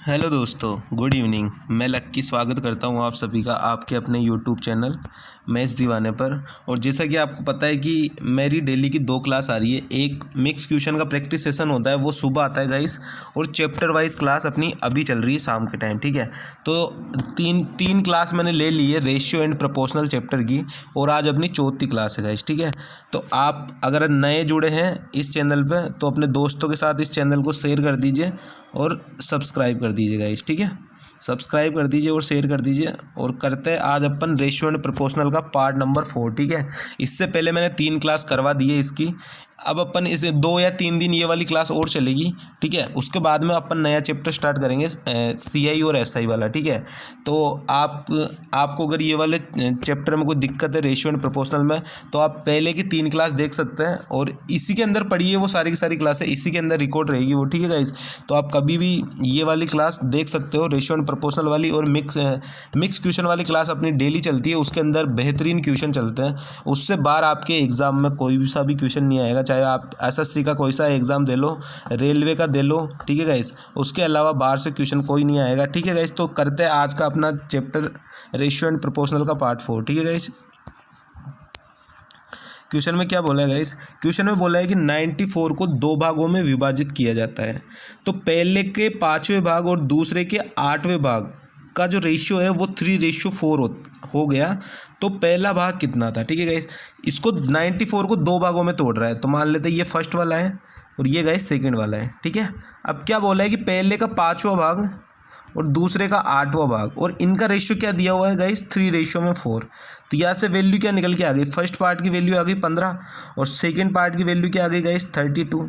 Hello दोस्तों, good evening. मैं लक्की स्वागत करता हूं आप सभी का आपके अपने यूट्यूब चैनल मैथ्स दीवाने पर। और जैसा कि आपको पता है कि मेरी डेली की 2 क्लास आ रही है। एक मिक्स क्वेश्चन का प्रैक्टिस सेशन होता है, वो सुबह आता है गाइस, और चैप्टर वाइज क्लास अपनी अभी चल रही है शाम के टाइम, ठीक है। तो तीन क्लास मैंने ले ली है रेशियो एंड प्रोपोर्शनल चैप्टर की, और आज अपनी चौथी क्लास है गाइस, ठीक है। तो आप अगर नए जुड़े हैं इस चैनल पर तो अपने दोस्तों के साथ इस चैनल को शेयर कर दीजिए और सब्सक्राइब कर दीजिए गाइस, ठीक है। सब्सक्राइब कर दीजिए और शेयर कर दीजिए। और करते हैं आज अपन रेशियो एंड प्रोपोर्शनल का पार्ट नंबर 4, ठीक है। इससे पहले मैंने 3 क्लास करवा दी है इसकी। अब अपन इसे 2 या 3 दिन ये वाली क्लास और चलेगी, ठीक है। उसके बाद में अपन नया चैप्टर स्टार्ट करेंगे CI और SI वाला, ठीक है। तो आपको अगर ये वाले चैप्टर में कोई दिक्कत है रेशियो एंड प्रोपोर्शनल में, तो आप पहले की 3 क्लास देख सकते हैं और इसी के अंदर पढ़िए। वो सारी की सारी क्लासें इसी के अंदर रिकॉर्ड रहेगी वो, ठीक है गाइस। तो आप कभी भी ये वाली क्लास देख सकते हो, रेशियो एंड प्रोपोर्शनल वाली। और मिक्स क्वेश्चन वाली क्लास अपनी डेली चलती है, उसके अंदर बेहतरीन क्वेश्चन चलते हैं। उससे बाहर आपके एग्जाम में कोई भी सा भी क्वेश्चन नहीं आएगा, चाहे आप SSC का कोई सा एग्ज़ाम दे लो, रेलवे का दे लो, ठीक है गाइस। उसके अलावा बाहर से क्वेश्चन कोई नहीं आएगा, ठीक है गाइस। तो करते हैं आज का अपना चैप्टर रेशियो एंड प्रोपोर्शनल का पार्ट 4, ठीक है गाइस। क्वेश्चन में क्या बोला है गाइस? क्वेश्चन में बोला है कि 94 को 2 भागों में विभाजित किया जाता है। तो पहले के 5वें भाग और दूसरे के 8वें भाग का जो रेशियो है वो 3:4 हो गया। तो पहला भाग कितना था, ठीक है गाइस। इसको 94 को 2 भागों में तोड़ रहा है, तो मान लेते हैं ये फर्स्ट वाला है और ये गाइस सेकंड वाला है, ठीक है। अब क्या बोला है कि पहले का 5वां भाग और दूसरे का 8वां भाग, और इनका रेशियो क्या दिया हुआ है गाइस? 3:4। तो यहाँ से वैल्यू क्या निकल के आ गई? फर्स्ट पार्ट की वैल्यू आ गई 15 और सेकंड पार्ट की वैल्यू क्या आ गई गाइस? 32।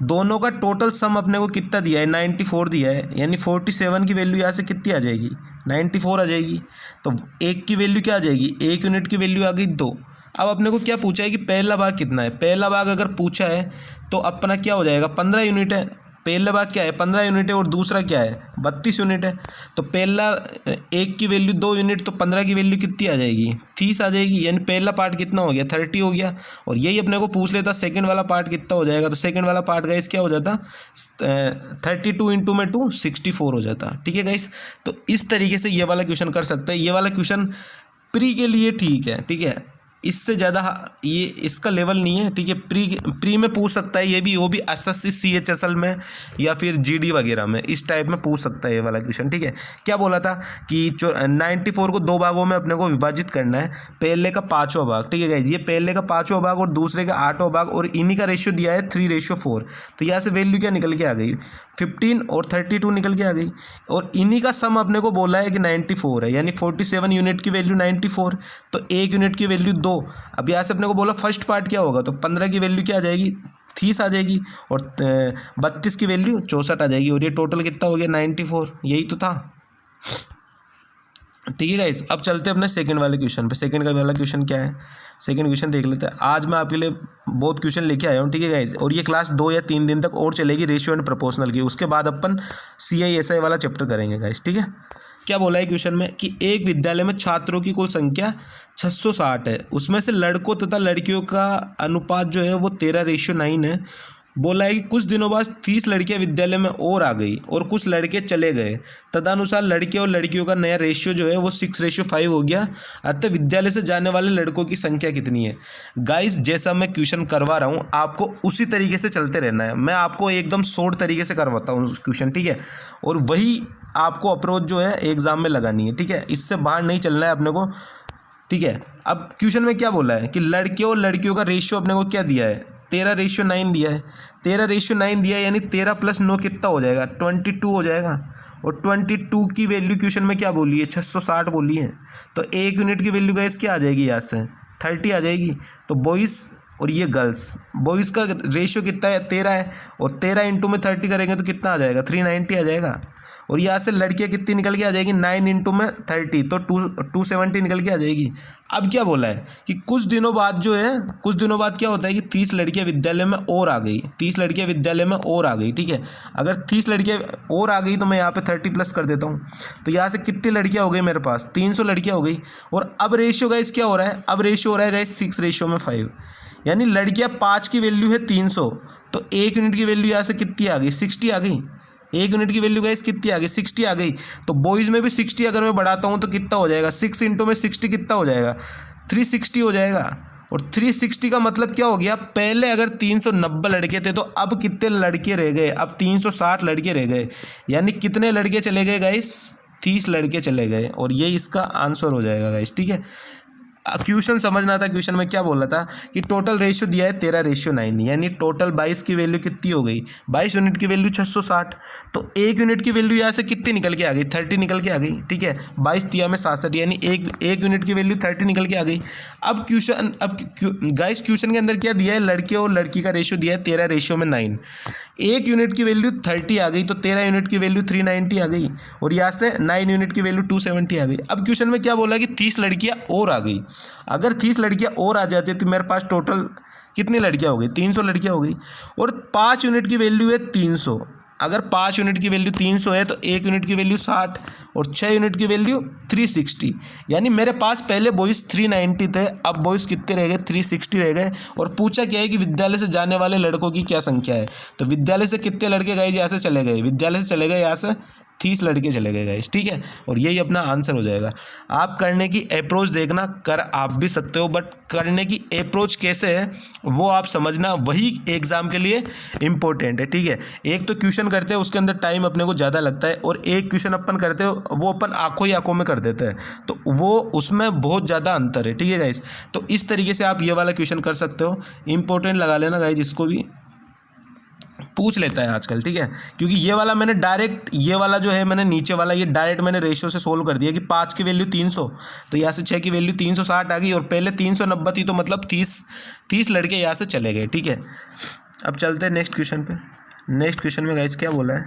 दोनों का टोटल सम अपने को कितना दिया है? 94 दिया है, यानी 47 की वैल्यू यहाँ से कितनी आ जाएगी? 94 आ जाएगी। तो एक की वैल्यू क्या आ जाएगी? 1 यूनिट की वैल्यू आ गई 2। अब अपने को क्या पूछा है कि पहला भाग कितना है? पहला भाग अगर पूछा है तो अपना क्या हो जाएगा? 15 यूनिट है। पहला भाग क्या है? 15 यूनिट है, और दूसरा क्या है? 32 यूनिट है। तो पहला एक की वैल्यू 2 यूनिट, तो 15 की वैल्यू कितनी आ जाएगी? 30 आ जाएगी। यानी पहला पार्ट कितना हो गया? 30 हो गया। और यही अपने को पूछ लेता सेकंड वाला पार्ट कितना हो जाएगा, तो सेकंड वाला पार्ट गाइस क्या हो जाता? 32 इंटू में 2 64 हो जाता, ठीक है गाइस। तो इस तरीके से ये वाला क्वेश्चन कर सकते हैं। ये वाला क्वेश्चन प्री के लिए ठीक है, ठीक है। इससे ज़्यादा ये इसका लेवल नहीं है, ठीक है। प्री में पूछ सकता है ये भी, वो भी SSC CHSL में या फिर GD वगैरह में, इस टाइप में पूछ सकता है ये वाला क्वेश्चन, ठीक है। क्या बोला था कि 94 को 2 भागों में अपने को विभाजित करना है। पहले का 5वां भाग, ठीक है गाइस, ये पहले का 5वां भाग और दूसरे का 8वां भाग, और इन्हीं का रेशियो दिया है 3:4। तो यहाँ से वैल्यू क्या निकल के आ गई? 15 और 32 निकल के आ गई। और इन्हीं का सम अपने को बोला है कि 94 है, यानी 47 यूनिट की वैल्यू 94, तो 1 यूनिट की वैल्यू 2। अब यहाँ से अपने को बोला फर्स्ट पार्ट क्या होगा, तो 15 की वैल्यू क्या आ जाएगी? 30 आ जाएगी, और 32 की वैल्यू 64 आ जाएगी, और ये टोटल कितना हो गया? 94। यही तो था, ठीक है गाइस। अब चलते हैं अपने सेकंड वाले क्वेश्चन पे। सेकंड का वाला क्वेश्चन क्या है? सेकंड क्वेश्चन देख लेते हैं। आज मैं आपके लिए बहुत क्वेश्चन लेके आया हूँ, ठीक है गाइस। और ये क्लास 2 या 3 दिन तक और चलेगी रेशियो एंड प्रोपोर्शनल की। उसके बाद अपन CI SI वाला चैप्टर करेंगे गाइस, ठीक है। क्या बोला है क्वेश्चन में कि एक विद्यालय में छात्रों की कुल संख्या 660 है, उसमें से लड़कों तथा लड़कियों का अनुपात जो है वो 13:9 है। बोला है कि कुछ दिनों बाद 30 लड़कियां विद्यालय में और आ गई और कुछ लड़के चले गए। तदनुसार लड़के और लड़कियों का नया रेशियो जो है वो 6:5 हो गया। अतः विद्यालय से जाने वाले लड़कों की संख्या कितनी है? गाइस, जैसा मैं क्वेश्चन करवा रहा हूँ आपको उसी तरीके से चलते रहना है। मैं आपको एकदम शॉर्ट तरीके से करवाता हूँ क्वेश्चन, ठीक है। और वही आपको अप्रोच जो है एग्जाम में लगानी है, ठीक है। इससे बाहर नहीं चलना है अपने को, ठीक है। अब क्वेश्चन में क्या बोला है कि लड़के और लड़कियों का रेशियो अपने को क्या दिया है? 13:9 दिया है। 13:9 दिया है, यानी 13 + 9 कितना हो जाएगा? 22 हो जाएगा। और 22 की वैल्यू क्वेश्चन में क्या बोली है? 660 बोली है। तो 1 यूनिट की वैल्यू गाइस क्या आ जाएगी? यहाँ से 30 आ जाएगी। तो बॉयज़ और ये गर्ल्स, बॉयज़ का रेशियो कितना है? 13 है, और 13 इंटू में 30 करेंगे तो कितना आ जाएगा? 390 आ जाएगा। और यहाँ से लड़कियाँ कितनी निकल के आ जाएगी? 9 इंटू में 30, तो 270 निकल के आ जाएगी। अब क्या बोला है कि कुछ दिनों बाद जो है, कुछ दिनों बाद क्या होता है कि 30 लड़कियाँ विद्यालय में और आ गई। 30 लड़कियाँ विद्यालय में और आ गई, ठीक है। अगर 30 लड़कियाँ और आ गई तो मैं यहाँ पे 30+ कर देता हूँ। तो यहाँ से कितनी लड़कियाँ हो गई मेरे पास? 300 लड़कियाँ हो गई। और अब रेशियो गाइस क्या हो रहा है? अब रेशियो हो रहा है गाइस 6:5, यानी लड़कियाँ 5 की वैल्यू है 300, तो 1 यूनिट की वैल्यू यहाँ से कितनी आ गई? 60 आ गई। एक यूनिट की वैल्यू गाइस कितनी आ गई, 60 आ गई। तो बॉयज़ में भी 60 अगर मैं बढ़ाता हूँ तो कितना हो जाएगा, 6 इंटू में 60 कितना हो जाएगा, 360 हो जाएगा। और 360 का मतलब क्या हो गया, पहले अगर 390 लड़के थे तो अब कितने लड़के रह गए, अब 360 लड़के रह गए। यानी कितने लड़के चले गए गाइस, 30 लड़के चले गए। और ये इसका आंसर हो जाएगा गाइस, ठीक है। क्वेश्चन समझना था, क्वेश्चन में क्या बोला था कि टोटल रेशियो दिया है 13:9, यानी टोटल 22 की वैल्यू कितनी हो गई, 22 यूनिट की वैल्यू 660। तो एक यूनिट की वैल्यू यहाँ से कितनी निकल के आ गई, 30 निकल के आ गई, ठीक है। 22 तिया में 67, यानी एक यूनिट की वैल्यू 30 निकल के आ गई। अब गाइस क्वेश्चन के अंदर क्या दिया है, लड़के और लड़की का रेशियो दिया है 13:9। एक यूनिट की वैल्यू 30 आ गई तो 13 यूनिट की वैल्यू 390 आ गई, और यहाँ से 9 यूनिट की वैल्यू 270 आ गई। अब क्वेश्चन में क्या बोला कि 30 लड़कियाँ और आ गई। अगर 30 लड़कियाँ और आ जाती तो मेरे पास टोटल कितनी लड़कियाँ हो गई, 300 लड़कियाँ हो गई। और 5 यूनिट की वैल्यू है 300। अगर 5 यूनिट की वैल्यू 300 है तो एक यूनिट की वैल्यू 60 और 6 यूनिट की वैल्यू 360। यानी मेरे पास पहले बॉयज़ 390 थे, अब बॉयज़ कितने रह गए, 360 रह गए। और पूछा क्या है कि विद्यालय से जाने वाले लड़कों की क्या संख्या है। तो विद्यालय से कितने लड़के गए, यहाँ से चले गए, विद्यालय से चले गए यहाँ से 30 लड़के चले गए गाइस, ठीक है। और यही अपना आंसर हो जाएगा। आप करने की अप्रोच देखना, कर आप भी सकते हो, बट करने की अप्रोच कैसे है वो आप समझना, वही एग्ज़ाम के लिए इम्पोर्टेंट है, ठीक है। एक तो क्वेश्चन करते हैं उसके अंदर टाइम अपने को ज़्यादा लगता है, और एक क्वेश्चन अपन करते हो वो अपन आंखों ही आंखों में कर देते हैं, तो वो उसमें बहुत ज़्यादा अंतर है, ठीक है गाइस। तो इस तरीके से आप ये वाला क्वेश्चन कर सकते हो। इंपॉर्टेंट लगा लेना गाइस, इसको भी पूछ लेता है आजकल, ठीक है। क्योंकि ये वाला मैंने डायरेक्ट, ये वाला जो है मैंने नीचे वाला ये डायरेक्ट मैंने रेशियो से सोल्व कर दिया कि 5 की वैल्यू 300, तो यहाँ से 6 की वैल्यू 360 आ गई, और पहले 390 थी तो मतलब 30 लड़के यहाँ से चले गए, ठीक है। अब चलते हैं नेक्स्ट क्वेश्चन पे। नेक्स्ट क्वेश्चन में गाइस क्या बोला है,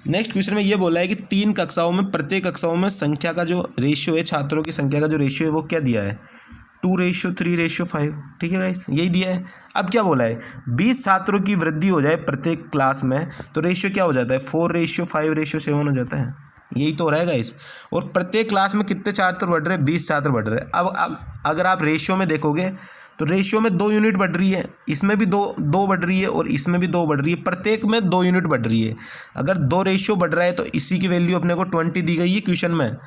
नेक्स्ट क्वेश्चन में ये बोला है कि 3 कक्षाओं में, प्रत्येक कक्षाओं में संख्या का जो रेशियो है, छात्रों की संख्या का जो रेशियो है वो क्या दिया है, 2:3:5, ठीक है गाइस, यही दिया है। अब क्या बोला है, 20 छात्रों की वृद्धि हो जाए प्रत्येक क्लास में तो रेशियो क्या हो जाता है, 4:5:7 हो जाता है, यही तो हो रहा है गाइस। और प्रत्येक क्लास में कितने छात्र बढ़ रहे हैं, 20 छात्र बढ़ रहे हैं। अब अगर आप रेशियो में देखोगे तो रेशियो में 2 यूनिट बढ़ रही है, इसमें भी दो बढ़ रही है, और इसमें भी 2 बढ़ रही है, प्रत्येक में 2 यूनिट बढ़ रही है। अगर 2 रेशियो बढ़ रहा है तो इसी की वैल्यू अपने को 20 दी गई है क्वेश्चन में,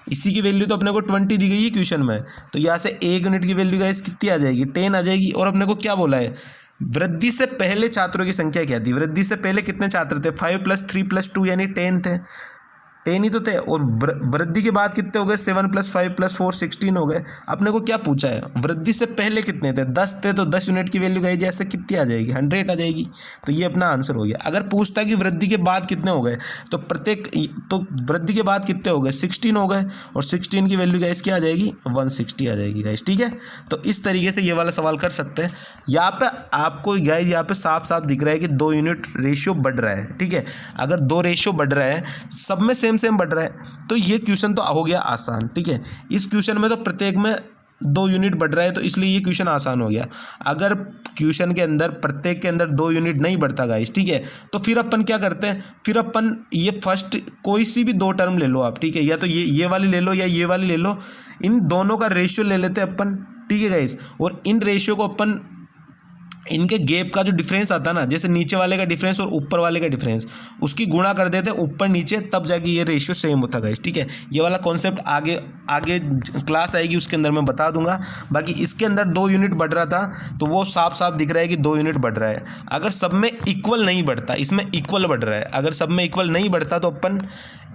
इसी की वैल्यू तो अपने को 20 दी गई है क्वेश्चन में। तो यहाँ से एक यूनिट की वैल्यू गाइस कितनी आ जाएगी, 10 आ जाएगी। और अपने को क्या बोला है, वृद्धि से पहले छात्रों की संख्या क्या थी, वृद्धि से पहले कितने छात्र थे, 5 + 3 + 2 यानी 10 थे, 10 ही तो थे। और वृद्धि के बाद कितने हो गए, 7 + 5 + 4 16 हो गए। अपने को क्या पूछा है, वृद्धि से पहले कितने थे, 10 थे, तो 10 यूनिट की वैल्यू गई जैसे कितनी आ जाएगी, 100 आ जाएगी। तो ये अपना आंसर हो गया। अगर पूछता है कि वृद्धि के बाद कितने हो गए, तो वृद्धि के बाद कितने हो गए, 16 हो गए, और 16 की वैल्यू गाइस क्या आ जाएगी, 160 आ जाएगी गाइस, ठीक है। तो इस तरीके से ये वाला सवाल कर सकते हैं। यहाँ पे आपको गाइस यहाँ पे साफ साफ दिख रहा है कि 2 यूनिट रेशियो बढ़ रहा है, ठीक है। अगर 2 रेशियो बढ़ रहा है, सब में सेम बढ़ रहा है, तो ये क्वेश्चन तो हो गया आसान, ठीक है। इस क्वेश्चन में तो प्रत्येक में 2 यूनिट बढ़ रहा है, तो इसलिए ये क्वेश्चन आसान हो गया। अगर क्वेश्चन के अंदर प्रत्येक के अंदर 2 यूनिट नहीं बढ़ता गाइस, ठीक है, तो फिर अपन क्या करते हैं, फिर अपन ये फर्स्ट कोई सी भी 2 टर्म ले लो आप, ठीक है, या तो ये वाली ले लो या ये वाली ले लो, इन दोनों का रेशियो ले लेते हैं अपन, ठीक है गाइस। और इन रेशियो को अपन, इनके गैप का जो डिफरेंस आता है ना, जैसे नीचे वाले का डिफरेंस और ऊपर वाले का डिफरेंस, उसकी गुणा कर देते हैं ऊपर नीचे, तब जाके ये रेशियो सेम होता है, ठीक है। ये वाला कॉन्सेप्ट आगे क्लास आएगी उसके अंदर मैं बता दूंगा। बाकी इसके अंदर 2 यूनिट बढ़ रहा था, तो वो साफ साफ दिख रहा है कि 2 यूनिट बढ़ रहा है। अगर सब में इक्वल नहीं बढ़ता, इसमें इक्वल बढ़ रहा है, अगर सब में इक्वल नहीं बढ़ता तो अपन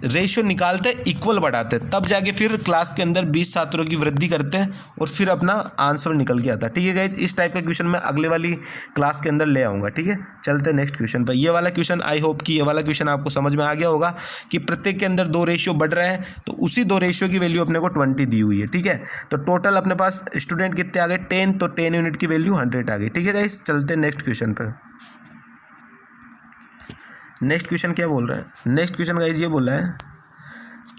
रेशियो निकालते इक्वल बढ़ाते, तब जाके फिर क्लास के अंदर 20 छात्रों की वृद्धि करते हैं, और फिर अपना आंसर निकल के आता है, ठीक है गाइज। इस टाइप का क्वेश्चन मैं अगले वाली क्लास के अंदर ले आऊँगा, ठीक है। चलते हैं नेक्स्ट क्वेश्चन पर। ये वाला क्वेश्चन, आई होप कि ये वाला क्वेश्चन आपको समझ में आ गया होगा कि प्रत्येक के अंदर 2 रेशियो बढ़ रहा है, तो उसी 2 रेशियो की वैल्यू अपने को 20 दी हुई है, ठीक है। तो टोटल अपने पास स्टूडेंट कितने आ गए, 10, तो 10 यूनिट की वैल्यू 100 आ गई, ठीक है गाइज। चलते हैं नेक्स्ट क्वेश्चन पर। नेक्स्ट क्वेश्चन क्या बोल रहा है, नेक्स्ट क्वेश्चन गाइज ये बोल रहा है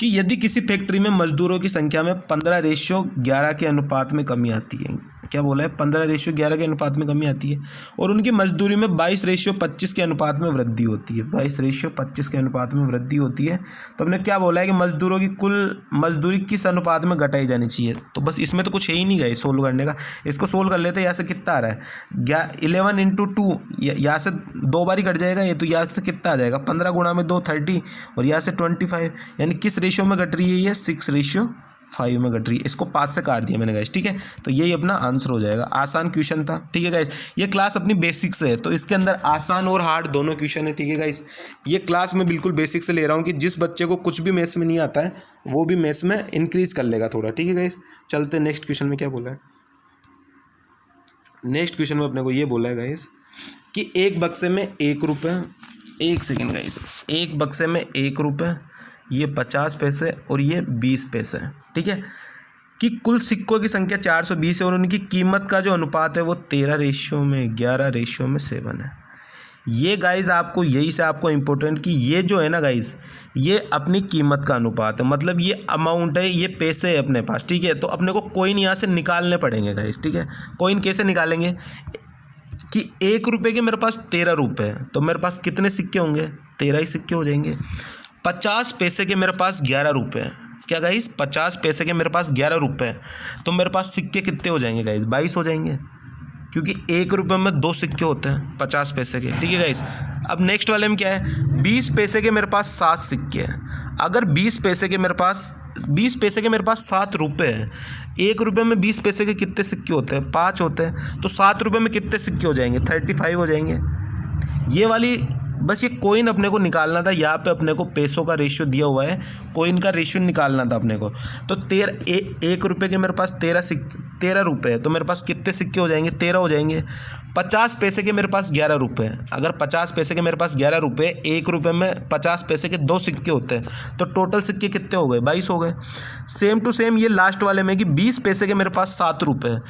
कि यदि किसी फैक्ट्री में मजदूरों की संख्या में 15:11 के अनुपात में कमी आती है, क्या बोला है, 15:11 के अनुपात में कमी आती है। और उनकी मजदूरी में 22:25 के अनुपात में वृद्धि होती है, 22:25 के अनुपात में वृद्धि होती है। तो हमने क्या बोला है कि मजदूरों की कुल मजदूरी किस अनुपात में घटाई जानी चाहिए। तो बस इसमें तो कुछ है ही नहीं गए सोल्व करने का। इसको सोल्व कर लेते हैं। यहाँ से कितना आ रहा है, 11 × 2, यहाँ से 2 बार ही कट जाएगा ये, तो यहाँ से कितना आ जाएगा, 15 × 2 30, और यहाँ से 25, यानी किस रेशियो में घट रही है ये, 6:5 में घट रही है। इसको 5 से काट दिया मैंने गाइस, ठीक है। तो यही अपना आंसर हो जाएगा। आसान क्वेश्चन था, ठीक है गाइस। ये क्लास अपनी बेसिक से है, तो इसके अंदर आसान और हार्ड दोनों क्वेश्चन है, ठीक है गाइस। ये क्लास मैं बिल्कुल बेसिक से ले रहा हूँ कि जिस बच्चे को कुछ भी मैथ्स में नहीं आता है वो भी मैथ्स में इंक्रीज कर लेगा थोड़ा, ठीक है गाइस। चलते नेक्स्ट क्वेश्चन में क्या बोला है। नेक्स्ट क्वेश्चन में अपने को ये बोला है गाइस कि एक बक्से में 1 रुपये, 1 सेकेंड गाइस, एक बक्से में 1 रुपये, ये 50 पैसे और ये 20 पैसे, ठीक है, कि कुल सिक्कों की संख्या 420 है और उनकी कीमत का जो अनुपात है वो 13:11:7 है। ये गाइस आपको यही से आपको इम्पोर्टेंट कि ये जो है ना गाइस, ये अपनी कीमत का अनुपात है, मतलब ये अमाउंट है, ये पैसे है अपने पास, ठीक है। तो अपने को कोइन यहाँ से निकालने पड़ेंगे गाइस, ठीक है। कोइन कैसे निकालेंगे कि 1 रुपये के मेरे पास 13 रुपये है, तो मेरे पास कितने सिक्के होंगे, 13 ही सिक्के हो जाएंगे। 50 पैसे के मेरे पास 11 रुपये हैं, क्या गाइस, 50 पैसे के मेरे पास 11 रुपये हैं, तो मेरे पास सिक्के कितने हो जाएंगे गाइस, 22 हो जाएंगे, क्योंकि 1 रुपये में 2 सिक्के होते हैं 50 पैसे के, ठीक है गाइस। अब नेक्स्ट वाले में क्या है, 20 पैसे के मेरे पास 7 सिक्के हैं। अगर 20 पैसे के मेरे पास 7 रुपये हैं, 1 रुपये में 20 पैसे के कितने सिक्के होते हैं, 5 होते हैं, तो 7 रुपये में कितने सिक्के हो जाएंगे, 35 हो जाएंगे। ये वाली बस ये कोइन अपने को निकालना था। यहाँ पे अपने को पैसों का रेशियो दिया हुआ है, कोइन का रेशियो निकालना था अपने को। तो 1 रुपये के मेरे पास 13 रुपये है, तो मेरे पास कितने सिक्के हो जाएंगे, 13 हो जाएंगे। 50 पैसे के मेरे पास 11 रुपये हैं। अगर 50 पैसे के मेरे पास 11 रुपये, 1 रुपये में 50 पैसे के 2 सिक्के होते हैं, तो टोटल सिक्के कितने हो गए, 22 हो गए। सेम टू सेम ये लास्ट वाले में कि 20 पैसे के मेरे पास 7 रुपये है।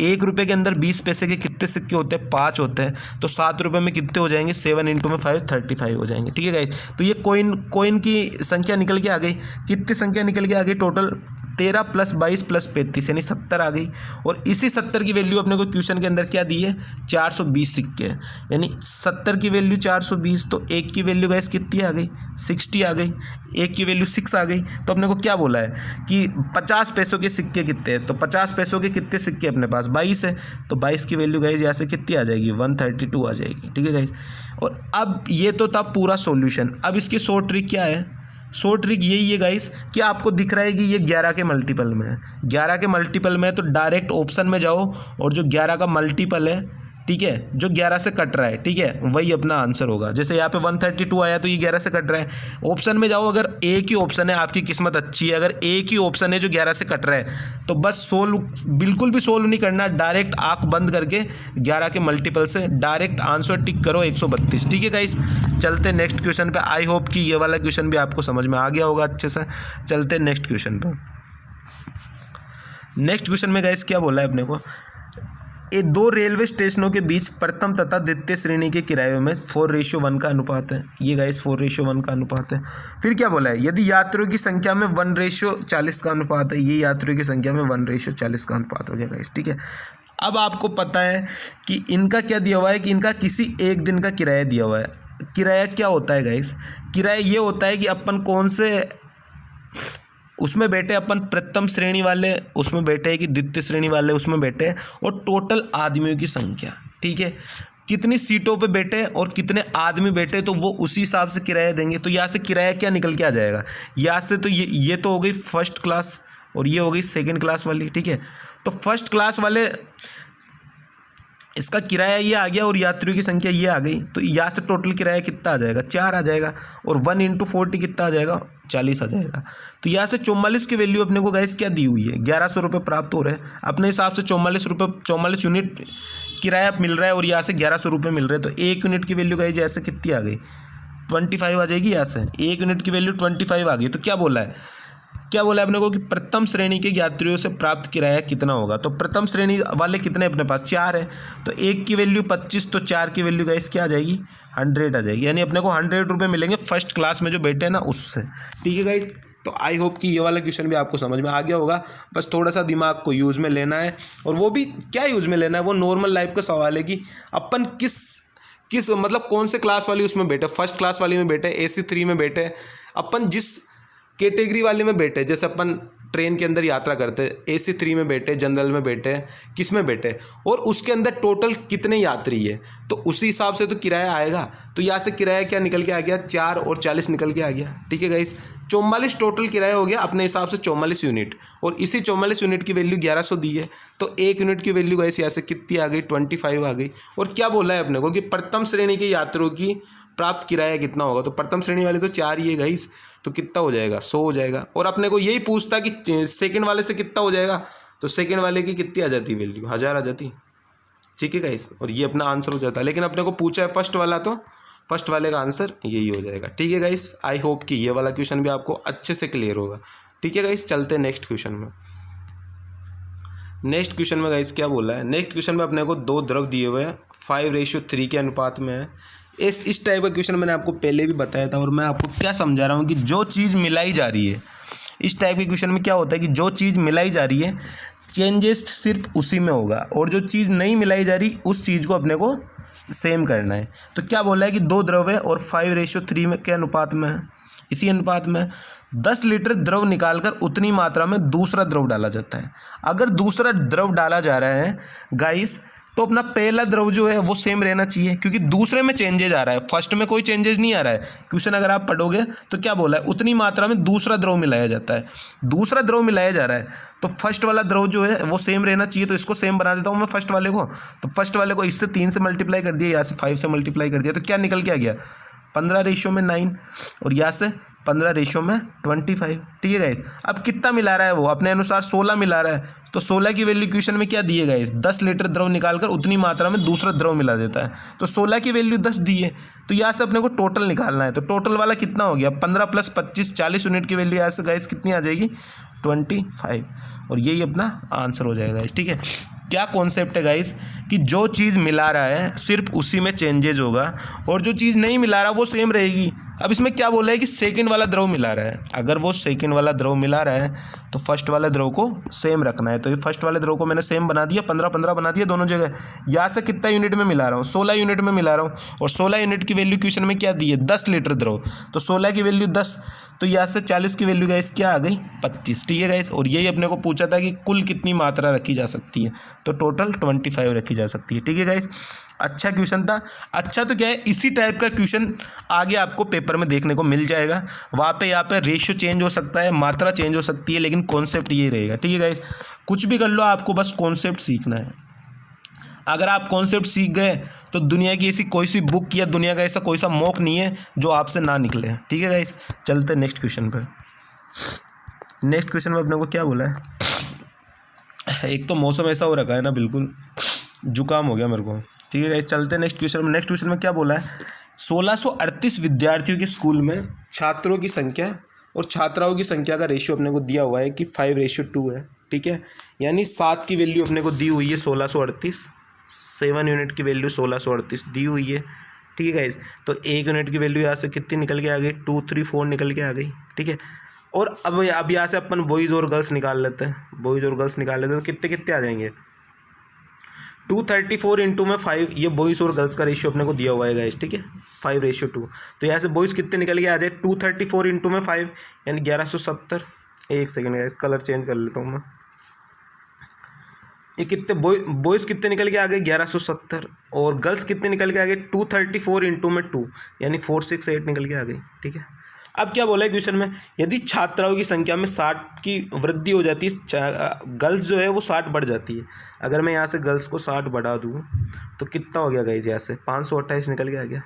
1 रुपये के अंदर 20 पैसे के कितने सिक्के होते हैं, 5 होते हैं, तो 7 रुपये में कितने हो जाएंगे, 7 × 5 35 हो जाएंगे, ठीक है गाइस। तो ये कोइन की संख्या निकल के आ गई। कितनी संख्या निकल के आ गई, टोटल 13 + 22 + 35 यानी 70 आ गई। और इसी 70 की वैल्यू अपने को क्वेश्चन के अंदर क्या दी है, 420 सिक्के, यानी 70 की वैल्यू 420, तो 1 की वैल्यू गाइस कितनी आ गई, 60 आ गई। 1 की वैल्यू 6 आ गई। तो अपने को क्या बोला है कि 50 पैसों के सिक्के कितने हैं, तो 50 पैसों के कितने सिक्के अपने पास 22 है, तो 22 की वैल्यू गाइस यहाँ से कितनी आ जाएगी, 132 आ जाएगी, ठीक है गाइस। और अब ये तो था पूरा सॉल्यूशन। अब इसकी शॉर्ट ट्रिक क्या है, शॉर्ट ट्रिक यही है गाइस कि आपको दिख रहा है कि ये 11 के मल्टीपल में है, 11 के मल्टीपल में है, तो डायरेक्ट ऑप्शन में जाओ और जो 11 का मल्टीपल है, ठीक है, जो 11 से कट रहा है, ठीक है, वही अपना आंसर होगा। जैसे यहाँ पे 132 आया तो ये 11 से कट रहा है, ऑप्शन में जाओ। अगर एक ही ऑप्शन है, आपकी किस्मत अच्छी है, अगर एक ही ऑप्शन है जो 11 से कट रहा है, तो बस सोल्व, बिल्कुल भी सोल्व नहीं करना, डायरेक्ट आंख बंद करके 11 के मल्टीपल से डायरेक्ट आंसर टिक करो 132, ठीक है गाइस। चलते नेक्स्ट क्वेश्चन पे। आई होप कि ये वाला क्वेश्चन भी आपको समझ में आ गया होगा अच्छे से। चलते नेक्स्ट क्वेश्चन पे। नेक्स्ट क्वेश्चन में गाइस क्या बोला है अपने को, ये 2 रेलवे स्टेशनों के बीच प्रथम तथा द्वितीय श्रेणी के किरायों में 4:1 का अनुपात है। ये गाइस 4:1 का अनुपात है। फिर क्या बोला है, यदि यात्रियों की संख्या में 1:40 का अनुपात है, ये यात्रियों की संख्या में 1:40 का अनुपात हो गया गाइस, ठीक है। अब आपको पता है कि इनका क्या दिया हुआ है कि इनका किसी एक दिन का किराया दिया हुआ है। किराया क्या होता है गाइस, किराया ये होता है कि अपन कौन से उसमें बैठे, अपन प्रथम श्रेणी वाले उसमें बैठे कि द्वितीय श्रेणी वाले उसमें बैठे, और टोटल आदमियों की संख्या, ठीक है, कितनी सीटों पे बैठे और कितने आदमी बैठे, तो वो उसी हिसाब से किराया देंगे। तो यहाँ से किराया क्या निकल के आ जाएगा, यहाँ से तो ये तो हो गई फर्स्ट क्लास और ये हो गई सेकंड क्लास वाली, ठीक है। तो फर्स्ट क्लास वाले इसका किराया ये आ गया और यात्रियों की संख्या ये आ गई, तो यहाँ से टोटल किराया कितना आ जाएगा, 4 आ जाएगा, और 1 × 40 कितना आ जाएगा, 40 आ जाएगा। तो यहाँ से 44 की वैल्यू अपने को गाइस क्या दी हुई है, 1100 रुपये प्राप्त हो रहे हैं अपने हिसाब से। 44 यूनिट किराया मिल रहा है और यहाँ से 1100 रुपये मिल रहे हैं, तो 1 यूनिट की वैल्यू गाइस यहाँ से कितनी आ गई, 25 आ जाएगी। यहाँ से 1 यूनिट की वैल्यू 25 आ गई। तो क्या बोला है अपने को कि प्रथम श्रेणी के यात्रियों से प्राप्त किराया कितना होगा। तो प्रथम श्रेणी वाले कितने अपने पास 4 है, तो 1 की वैल्यू 25, तो 4 की वैल्यू गाइस क्या आ जाएगी, 100 आ जाएगी, यानी अपने को 100 रुपये मिलेंगे फर्स्ट क्लास में जो बैठे हैं ना उससे, ठीक है गाइस। तो आई होप कि ये वाला क्वेश्चन भी आपको समझ में आ गया होगा। बस थोड़ा सा दिमाग को यूज़ में लेना है, और वो भी क्या यूज़ में लेना है, वो नॉर्मल लाइफ का सवाल है कि अपन किस मतलब कौन से क्लास वाली उसमें बैठे, फर्स्ट क्लास वाली में बैठे, AC3 में बैठे, अपन जिस कैटेगरी वाले में बैठे, जैसे अपन ट्रेन के अंदर यात्रा करते हैं AC3 में बैठे, जनरल में बैठे, किस में बैठे, और उसके अंदर टोटल कितने यात्री है, तो उसी हिसाब से तो किराया आएगा। तो यहाँ से किराया क्या निकल के आ गया, 4 और 40 निकल के आ गया। ठीक है गाइस, 44 टोटल किराया हो गया अपने हिसाब से, 44 यूनिट, और इसी 44 यूनिट की वैल्यू 1100 दी है। तो 1 यूनिट की वैल्यू गाइस यहाँ से कितनी आ गई, 25 आ गई। और क्या बोला है अपने को कि प्रथम श्रेणी के यात्रियों की प्राप्त किराया कितना होगा, तो प्रथम श्रेणी वाले तो 4 ही है गाइस, तो कितना हो जाएगा, 100 हो जाएगा। और अपने को यही पूछता कि सेकंड वाले से कितना हो जाएगा, तो सेकंड वाले की कितनी आ जाती वैल्यू, 1000 आ जाती। ठीक है गाइस, और ये अपना आंसर हो जाता है। लेकिन अपने को पूछा है फर्स्ट वाला, तो फर्स्ट वाले का आंसर यही हो जाएगा। ठीक है गाइस, आई होप कि ये वाला क्वेश्चन भी आपको अच्छे से क्लियर होगा। ठीक है गाइस, चलते हैं नेक्स्ट क्वेश्चन में। नेक्स्ट क्वेश्चन में गाइस क्या बोला है, नेक्स्ट क्वेश्चन में अपने को 2 द्रव दिए हुए हैं, 5:3 के अनुपात में है। इस टाइप का क्वेश्चन मैंने आपको पहले भी बताया था, और मैं आपको क्या समझा रहा हूँ कि जो चीज़ मिलाई जा रही है, इस टाइप के क्वेश्चन में क्या होता है कि जो चीज़ मिलाई जा रही है चेंजेस सिर्फ उसी में होगा, और जो चीज़ नहीं मिलाई जा रही उस चीज़ को अपने को सेम करना है। तो क्या बोला है कि 2 द्रव है और 5:3 में के अनुपात में है। इसी अनुपात में 10 लीटर द्रव निकालकर उतनी मात्रा में दूसरा द्रव डाला जाता है। अगर दूसरा द्रव डाला जा रहा है गाइस, तो अपना पहला द्रव जो है वो सेम रहना चाहिए, क्योंकि दूसरे में चेंजेज आ रहा है, फर्स्ट में कोई चेंजेज नहीं आ रहा है। क्वेश्चन अगर आप पढ़ोगे तो क्या बोला है, उतनी मात्रा में दूसरा द्रव मिलाया जाता है। दूसरा द्रव मिलाया जा रहा है तो फर्स्ट वाला द्रव जो है वो सेम रहना चाहिए। तो इसको सेम बना देता हूँ मैं फर्स्ट वाले को। तो फर्स्ट वाले को इससे 3 से मल्टीप्लाई कर दिया, यहाँ से 5 से मल्टीप्लाई कर दिया, तो क्या निकल के आ गया, 15:9, और यहाँ से 15:25। ठीक है गाइस, अब कितना मिला रहा है वो, अपने अनुसार 16 मिला रहा है। तो 16 की वैल्यू क्वेश्चन में क्या दिए गाइस, 10 लीटर द्रव निकालकर उतनी मात्रा में दूसरा द्रव मिला देता है। तो 16 की वैल्यू 10 दी है, तो यहाँ से अपने को टोटल निकालना है। तो टोटल वाला कितना हो गया, 15 + 25 40 यूनिट की वैल्यू यहाँ से गाइस कितनी आ जाएगी, 25, और यही अपना आंसर हो जाएगा गाइस। ठीक है, क्या कॉन्सेप्ट है गाइस कि जो चीज़ मिला रहा है सिर्फ उसी में चेंजेज होगा, और जो चीज़ नहीं मिला रहा वो सेम रहेगी। अब इसमें क्या बोला है कि सेकंड वाला द्रव मिला रहा है, अगर वो सेकंड वाला द्रव मिला रहा है तो फर्स्ट वाले द्रव को सेम रखना है। तो ये फर्स्ट वाले द्रव को मैंने सेम बना दिया, 15-15 बना दिया दोनों जगह। यहाँ से कितना यूनिट में मिला रहा हूँ, 16 यूनिट में मिला रहा हूँ, और 16 यूनिट की वैल्यू क्वेश्चन में क्या दी है, 10 लीटर द्रव। तो 16 की वैल्यू 10, तो यहाँ से 40 की वैल्यू गाइस क्या आ गई, 25। ठीक है गाइस, और यही अपने को पूछा था कि कुल कितनी मात्रा रखी जा सकती है, तो टोटल 25 रखी जा सकती है। ठीक है गाइस, अच्छा क्वेश्चन था। अच्छा तो क्या है, इसी टाइप का क्वेश्चन आगे आपको पेपर में देखने को मिल जाएगा। वहाँ पे यहाँ पे रेशियो चेंज हो सकता है, मात्रा चेंज हो सकती है, लेकिन कॉन्सेप्ट ये रहेगा। ठीक है गाइस, कुछ भी कर लो, आपको बस कॉन्सेप्ट सीखना है। अगर आप कॉन्सेप्ट सीख गए तो दुनिया की ऐसी कोई सी बुक या दुनिया का ऐसा कोई सा मॉक नहीं है जो आपसे ना निकले। ठीक है गाइस, चलते हैं नेक्स्ट क्वेश्चन पर। नेक्स्ट क्वेश्चन में अपने को क्या बोला है, एक तो मौसम ऐसा हो रखा है ना, बिल्कुल जुकाम हो गया मेरे को। ठीक है गाइस, चलते हैं नेक्स्ट क्वेश्चन में। नेक्स्ट क्वेश्चन में क्या बोला है, 1638 विद्यार्थियों के स्कूल में छात्रों की संख्या और छात्राओं की संख्या का रेशियो अपने को दिया हुआ है कि 5:2 है। ठीक है, यानी 7 की वैल्यू अपने को दी हुई है 1638, 7 यूनिट की वैल्यू 1638 दी हुई है। ठीक है गाइस, तो 1 यूनिट की वैल्यू यहाँ से कितनी निकल के आ गई, 2, 3, 4 निकल के आ गई। ठीक है, और अब यहाँ से अपन बॉयज़ और गर्ल्स निकाल लेते हैं, बॉयज़ और गर्ल्स निकाल लेते हैं, तो कितने कितने आ जाएंगे, 234 इंटू में 5, ये बॉयज़ और गर्ल्स का रेशियो अपने को दिया हुआ है गाइस। ठीक है, 5:2। तो यहाँ से बॉयज़ कितने निकल के आ जाए, 234 इंटू में 5 यानी 1170। एक सेकेंड गाइस, कलर चेंज कर लेता हूँ मैं। ये कितने बॉयज़ कितने निकल के आ गए, 1170, और गर्ल्स कितने निकल के आ गए, 234 इंटू में 2 यानी 468 निकल के आ गई। ठीक है, अब क्या बोला है क्वेश्चन में, यदि छात्राओं की संख्या में 60 की वृद्धि हो जाती है, गर्ल्स जो है वो 60 बढ़ जाती है। अगर मैं यहाँ से गर्ल्स को 60 बढ़ा दूँ तो कितना हो गया गाइस, यहाँ से 528 निकल के आ गया।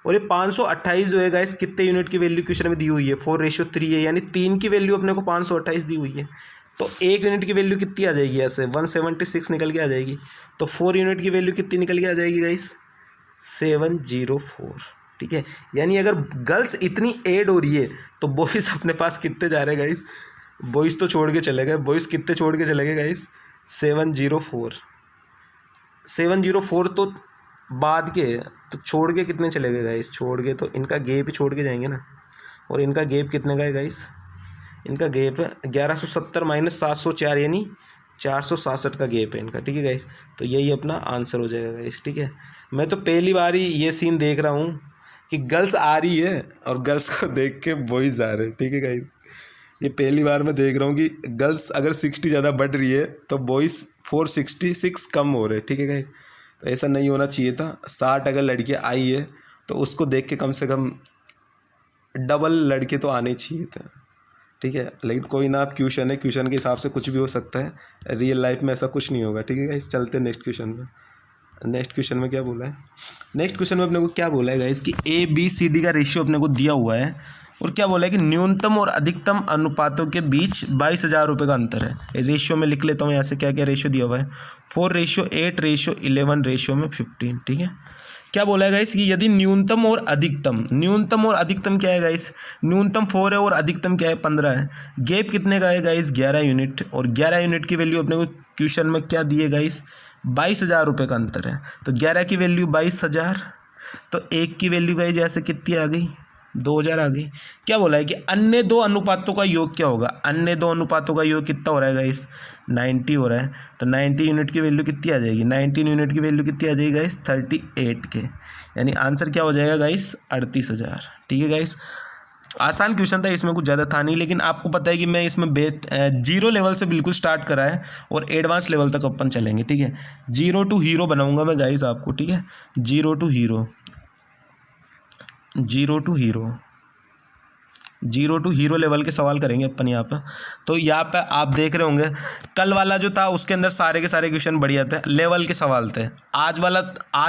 और ये 528 जो है गाइस कितने यूनिट की वैल्यू क्वेश्चन में दी हुई है, 4:3 है, यानी 3 की वैल्यू अपने को 528 दी हुई है। तो 1 यूनिट की वैल्यू कितनी आ जाएगी, यहाँ से 176 निकल के आ जाएगी। तो 4 यूनिट की वैल्यू कितनी निकल के आ जाएगी गाइस, 704। ठीक है, यानी अगर गर्ल्स इतनी ऐड हो रही है तो बॉयज़ अपने पास कितने जा रहे हैं गाइस, बॉयज़ तो छोड़ के चले गए, बॉयज़ कितने छोड़ के चले गए गाइस, 704। 704 तो बाद के, तो छोड़ के कितने चले गए गाइस, छोड़ के तो इनका गैप ही छोड़ के जाएंगे ना, और इनका गैप कितने का है गाइस, इनका गैप है 1170 माइनस 704 यानी 467 का गैप है इनका, ठीक है गाइस। तो यही अपना आंसर हो जाएगा गाइस, ठीक है। मैं तो पहली बार ही ये सीन देख रहा हूँ कि गर्ल्स आ रही है और गर्ल्स को देख के बॉयज़ आ रहे हैं, ठीक है गाइस। ये पहली बार मैं देख रहा हूँ कि गर्ल्स अगर 60 ज़्यादा बढ़ रही है तो बॉयज़ 466 कम हो रहे हैं, ठीक है गाइस। तो ऐसा नहीं होना चाहिए था। 60 अगर लड़कियाँ आई है तो उसको देख के कम से कम डबल लड़के तो आने चाहिए थे, ठीक है। लेकिन कोई ना, आप क्वेश्चन है, क्वेश्चन के हिसाब से कुछ भी हो सकता है, रियल लाइफ में ऐसा कुछ नहीं होगा, ठीक है गाइस। चलते हैं नेक्स्ट क्वेश्चन में। नेक्स्ट क्वेश्चन में क्या बोला है, नेक्स्ट क्वेश्चन में अपने को क्या बोला है गाइस कि ABCD का रेशियो अपने को दिया हुआ है और क्या बोला है कि न्यूनतम और अधिकतम अनुपातों के बीच 22,000 रुपये का अंतर है। रेशियो में लिख लेता हूँ यहाँ से क्या क्या रेशियो दिया हुआ है, 4:8, 11:15, ठीक है। क्या बोला है गाइस कि यदि न्यूनतम और अधिकतम क्या है गाइस, न्यूनतम 4 है और अधिकतम क्या है 15 है। गैप कितने का है गाइस 11 यूनिट, और 11 यूनिट की वैल्यू अपने को क्वेश्चन में क्या दी है गाइस 22,000 रुपये का अंतर है। तो 11 की वैल्यू 22,000, तो 1 की वैल्यू गाइस जैसे कितनी आ गई 2,000 आ गई। क्या बोला है कि अन्य दो अनुपातों का योग क्या होगा, अन्य दो अनुपातों का योग कितना हो रहा है गाइस 90 हो रहा है। तो 90 यूनिट की वैल्यू कितनी आ जाएगी, 19 यूनिट की वैल्यू कितनी आ जाएगी गाइस 38 के, यानी आंसर क्या हो जाएगा गाइस 38,000, ठीक है गाइस। आसान क्वेश्चन था, इसमें कुछ ज़्यादा था नहीं, लेकिन आपको पता है कि मैं इसमें जीरो लेवल से बिल्कुल स्टार्ट करा है और एडवांस लेवल तक अपन चलेंगे, ठीक है। जीरो टू हीरो बनाऊंगा मैं गाइस आपको, ठीक है। जीरो टू हीरो लेवल के सवाल करेंगे अपन यहाँ पे। तो यहाँ पे आप देख रहे होंगे कल वाला जो था उसके अंदर सारे के सारे क्वेश्चन बढ़िया थे, लेवल के सवाल थे। आज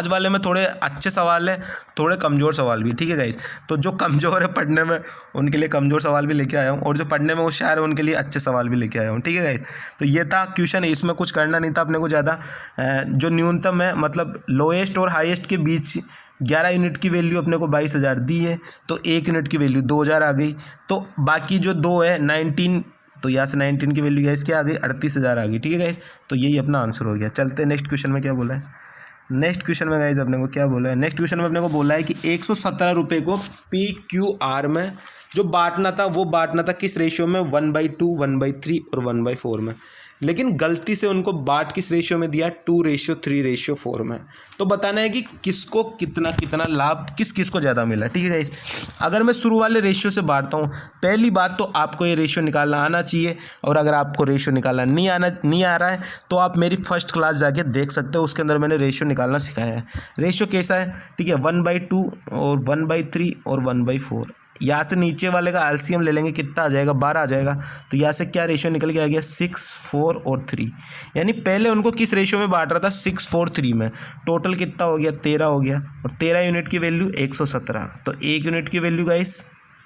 वाले में थोड़े अच्छे सवाल है, थोड़े कमज़ोर सवाल भी, ठीक है गाइस। तो जो कमज़ोर है पढ़ने में उनके लिए कमज़ोर सवाल भी लेके आया हूँ, और जो पढ़ने में होशियार है उनके लिए अच्छे सवाल भी लेके आया हूँ, ठीक है गाइस। तो ये था क्वेश्चन, इसमें कुछ करना नहीं था अपने को ज़्यादा। जो न्यूनतम है मतलब लोएस्ट और हाईएस्ट के बीच 11 यूनिट की वैल्यू अपने को 22,000 दी है, तो 1 यूनिट की वैल्यू 2,000 आ गई। तो बाकी जो दो है 19, तो यहाँ से 19 की वैल्यू गाइस क्या आ गई 38,000 आ गई, ठीक है गाइस। तो यही अपना आंसर हो गया। चलते हैं नेक्स्ट क्वेश्चन में क्या बोला है। नेक्स्ट क्वेश्चन में गाइस अपने को क्या बोला है, नेक्स्ट क्वेश्चन में अपने को बोला है कि 117 रुपये को PQR में जो बांटना था वो बांटना था किस रेशियो में, 1/2, 1/3 और 1/4 में। लेकिन गलती से उनको बांट किस रेशियो में दिया, 2:3:4 में। तो बताना है कि किसको कितना कितना लाभ, किस को ज़्यादा मिला, ठीक है गाइस। अगर मैं शुरू वाले रेशियो से बांटता हूँ, पहली बात तो आपको ये रेशियो निकालना आना चाहिए, और अगर आपको रेशियो निकालना नहीं आ रहा है तो आप मेरी फर्स्ट क्लास जाके देख सकते हो, उसके अंदर मैंने रेशियो निकालना सिखाया है। रेशियो कैसा है, ठीक है, 1/2 और 1/3 और 1/4। यहाँ से नीचे वाले का एलसीएम ले लेंगे, कितना आ जाएगा 12 आ जाएगा। तो यहाँ से क्या रेशियो निकल के आ गया 6, 4 और 3, यानी पहले उनको किस रेशियो में बांट रहा था 6, 4, 3 में। टोटल कितना हो गया 13 हो गया, और 13 यूनिट की वैल्यू 117, तो 1 यूनिट की वैल्यू गाइस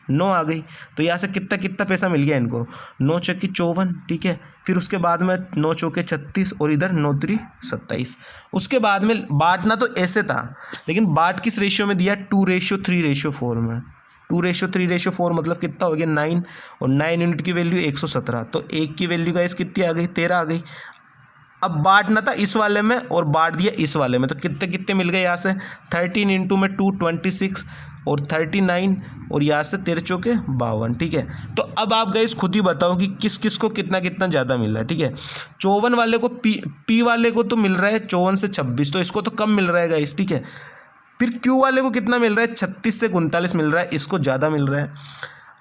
9 आ गई। तो यहाँ से कितना पैसा मिल गया इनको, 9 चौके 54, ठीक है। फिर उसके बाद में 9 चौके 36 और इधर 9 3 27। उसके बाद में बांटना तो ऐसे था, लेकिन बांट किस रेशियो में दिया, 2:3:4 में। 2:3:4 मतलब कितना हो गया 9, और 9 यूनिट की वैल्यू 117, तो 1 की वैल्यू गाइस कितनी आ गई 13 आ गई। अब बांटना था इस वाले में और बांट दिया इस वाले में, तो कितने मिल गए यहाँ से 13 इंटू में 2 26 और 39, और यहाँ से 13 चौके 52, ठीक है। तो अब आप गाइस खुद ही बताओ कि किस को कितना ज़्यादा मिल रहा है, ठीक है। 54 वाले को पी वाले को तो मिल रहा है 54 से 26, तो इसको तो कम मिल रहा है गाइस, ठीक है। फिर क्यू वाले को कितना मिल रहा है 36 से 39 मिल रहा है, इसको ज़्यादा मिल रहा है।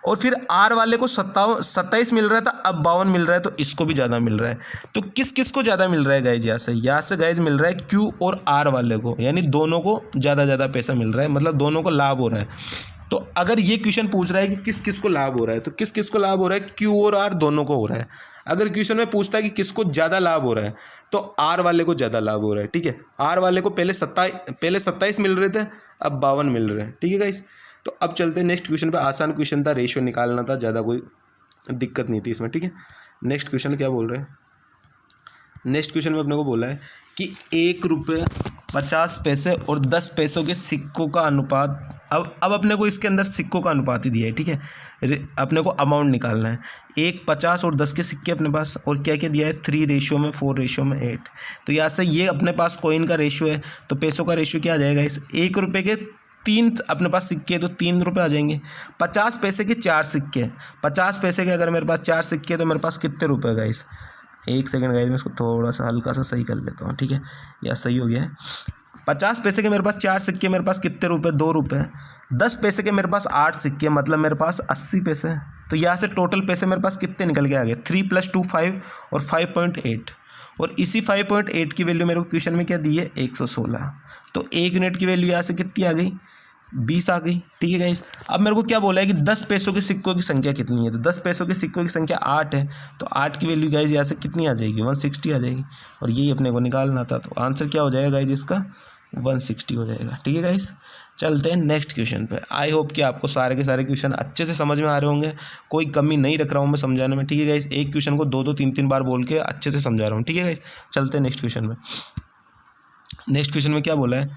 और फिर आर वाले को 27 मिल रहा था, अब 52 मिल रहा है, तो इसको भी ज़्यादा मिल रहा है। तो किस को ज़्यादा मिल रहा है गाइज, यहाँ से गाइज मिल रहा है क्यू और आर वाले को, यानी दोनों को ज़्यादा पैसा मिल रहा है, मतलब दोनों को लाभ हो रहा है। तो अगर ये क्वेश्चन पूछ रहा है कि किस को लाभ हो रहा है, तो किस को लाभ हो रहा है, क्यू और आर दोनों को हो रहा है। अगर क्वेश्चन में पूछता है कि किसको ज़्यादा लाभ हो रहा है, तो आर वाले को ज़्यादा लाभ हो रहा है, ठीक है। आर वाले को पहले 27 मिल रहे थे, अब 52 मिल रहे हैं, ठीक है गाइस। तो अब चलते हैं नेक्स्ट क्वेश्चन पे। आसान क्वेश्चन था, रेशियो निकालना था, ज़्यादा कोई दिक्कत नहीं थी इसमें, ठीक है। नेक्स्ट क्वेश्चन क्या बोल रहे हैं, नेक्स्ट क्वेश्चन में अपने को बोला है कि 1 रुपये 50 पैसे और 10 पैसों के सिक्कों का अनुपात, अब अपने को इसके अंदर सिक्कों का अनुपात ही दिया है, ठीक है। अपने को अमाउंट निकालना है, 1, 50 और 10 के सिक्के अपने पास, और क्या दिया है 3:4:8। तो यहाँ से ये अपने पास कॉइन का रेशियो है, तो पैसों का रेशियो क्या आ जाएगा, इस 1 रुपये के तीन अपने पास सिक्के तो 3 रुपये आ जाएंगे। 50 पैसे के 4 सिक्के, 50 पैसे के अगर मेरे पास 4 सिक्के तो मेरे पास कितने रुपए गाइस? एक सेकंड गाइस, मैं इसको थोड़ा सा हल्का सा सही कर लेता हूँ, ठीक है, या सही हो गया है। 50 पैसे के मेरे पास 4 सिक्के, मेरे पास कितने रुपए? 2 रुपये। 10 पैसे के मेरे पास 8 सिक्के, मतलब मेरे पास 80 पैसे। तो यहाँ से टोटल पैसे मेरे पास कितने निकल के आ गए? 3 + 2 5 और 5.8, और इसी 5.8 की वैल्यू मेरे को क्वेश्चन में क्या दी है? 116। तो 1 यूनिट की वैल्यू यहाँ से कितनी आ गई? 20 आ गई, ठीक है गाइस। अब मेरे को क्या बोला है कि 10 पैसों के सिक्कों की संख्या कितनी है? तो 10 पैसों के सिक्कों की संख्या 8 है, तो 8 की वैल्यू गाइस यहाँ से कितनी आ जाएगी? 160 आ जाएगी, और यही अपने को निकालना था। तो आंसर क्या हो जाएगा गाइस इसका? 160 हो जाएगा, ठीक है गाइस। चलते हैं नेक्स्ट क्वेश्चन पे। आई होप कि आपको सारे के सारे क्वेश्चन अच्छे से समझ में आ रहे होंगे, कोई कमी नहीं रख रहा हूँ मैं समझाने में, ठीक है गाइस। एक क्वेश्चन को 2-2 3-3 बार बोल के अच्छे से समझा रहा हूँ, ठीक है गाइस। चलते हैं नेक्स्ट क्वेश्चन में। नेक्स्ट क्वेश्चन में क्या बोला है?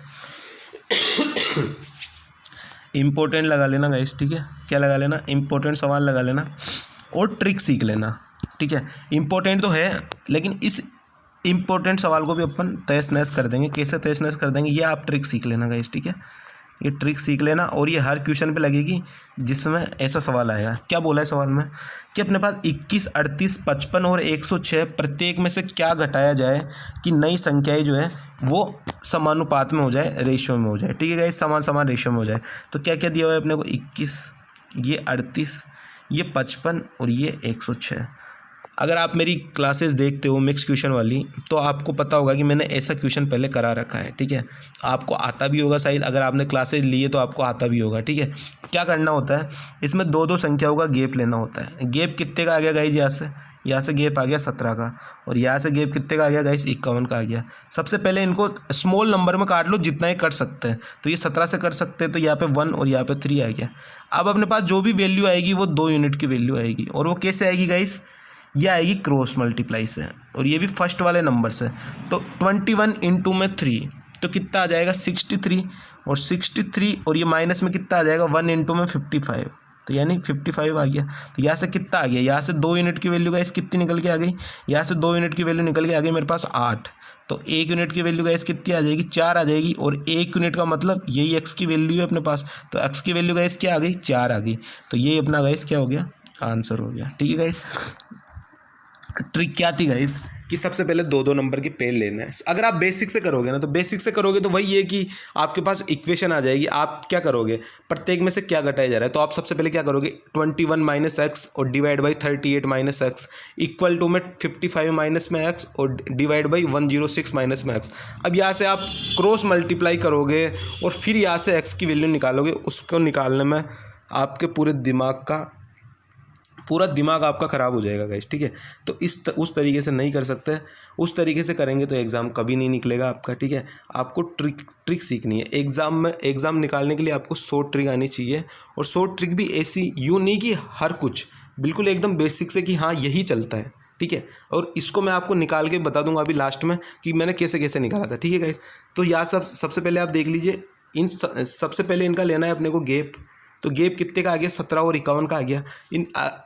इम्पोर्टेंट लगा लेना गाइस, ठीक है। क्या लगा लेना? इम्पोर्टेंट सवाल लगा लेना और ट्रिक सीख लेना, ठीक है। इम्पोर्टेंट तो है, लेकिन इस इम्पोर्टेंट सवाल को भी अपन तहस नहस कर देंगे। कैसे तहस नहस कर देंगे, ये आप ट्रिक सीख लेना गाइस, ठीक है। ये ट्रिक सीख लेना, और ये हर क्वेश्चन पे लगेगी जिसमें ऐसा सवाल आएगा। क्या बोला है सवाल में कि अपने पास 21, 38, 55 और 106 प्रत्येक में से क्या घटाया जाए कि नई संख्याएं जो है वो समानुपात में हो जाए, रेशियो में हो जाए, ठीक है गाइस, समान समान रेशियो में हो जाए। तो क्या क्या दिया हुआ है अपने को? 21, ये 38, ये 55 और ये 106। अगर आप मेरी क्लासेस देखते हो मिक्स क्वेश्चन वाली, तो आपको पता होगा कि मैंने ऐसा क्वेश्चन पहले करा रखा है, ठीक है। आपको आता भी होगा शायद, अगर आपने क्लासेस ली है तो आपको आता भी होगा, ठीक है। क्या करना होता है, इसमें 2-2 संख्याओं का गैप लेना होता है। गैप कितने का आ गया गाइज? यहाँ से गैप आ गया 17 का, और यहाँ से गैप कितने का आ गया गाइस? 51 का आ गया। सबसे पहले इनको स्मॉल नंबर में काट लो जितना ही कर सकते हैं। तो ये 17 से कर सकते हैं, तो यहाँ पे 1 और यहाँ पे 3 आ गया। अब अपने पास जो भी वैल्यू आएगी वो 2 यूनिट की वैल्यू आएगी, और वो कैसे आएगी गाइस? ये आएगी क्रॉस मल्टीप्लाई से, और ये भी फर्स्ट वाले नंबर से। तो 21 इंटू में 3 तो कितना आ जाएगा? 63, और 63 और ये माइनस में कितना आ जाएगा? 1 इंटू में 55, तो यानी 55 आ गया। तो यहाँ से कितना आ गया? यहाँ से 2 यूनिट की वैल्यू गाइस कितनी निकल के आ गई? यहाँ से 2 यूनिट की वैल्यू निकल के आ गई मेरे पास 8। तो 1 यूनिट की वैल्यू गाइस कितनी आ जाएगी? 4 आ जाएगी, और 1 यूनिट का मतलब यही एक्स की वैल्यू है अपने पास। तो एक्स की वैल्यू गाइस क्या आ गई? 4 आ गई। तो ये अपना गाइस क्या हो गया? आंसर हो गया, ठीक है गाइस। ट्रिक क्या थी गाइस कि सबसे पहले 2-2 नंबर की पेड़ लेना है। अगर आप बेसिक से करोगे ना, तो बेसिक से करोगे तो वही है कि आपके पास इक्वेशन आ जाएगी। आप क्या करोगे? प्रत्येक में से क्या घटाया जा रहा है, तो आप सबसे पहले क्या करोगे? 21 माइनस एक्स और divide by 38 minus x equal to में 55 माइनस में एक्स और डिवाइड बाई 106 माइनस में एक्स। अब यहाँ से आप क्रॉस मल्टीप्लाई करोगे और फिर यहाँ से एक्स की वैल्यू निकालोगे। उसको निकालने में आपके पूरा दिमाग आपका ख़राब हो जाएगा गाइस, ठीक है। तो उस तरीके से नहीं कर सकते। उस तरीके से करेंगे तो एग्ज़ाम कभी नहीं निकलेगा आपका, ठीक है। आपको ट्रिक सीखनी है। एग्ज़ाम निकालने के लिए आपको 100 ट्रिक आनी चाहिए, और 100 ट्रिक भी ऐसी यूँ नहीं कि हर कुछ बिल्कुल एकदम बेसिक से कि हाँ यही चलता है, ठीक है। और इसको मैं आपको निकाल के बता दूंगा अभी लास्ट में कि मैंने कैसे कैसे निकाला था, ठीक है गाइस। तो यहाँ सबसे पहले आप देख लीजिए, सबसे पहले इनका लेना है अपने को गैप। तो गैप कितने का आ गया? 17 और 51 का आ गया।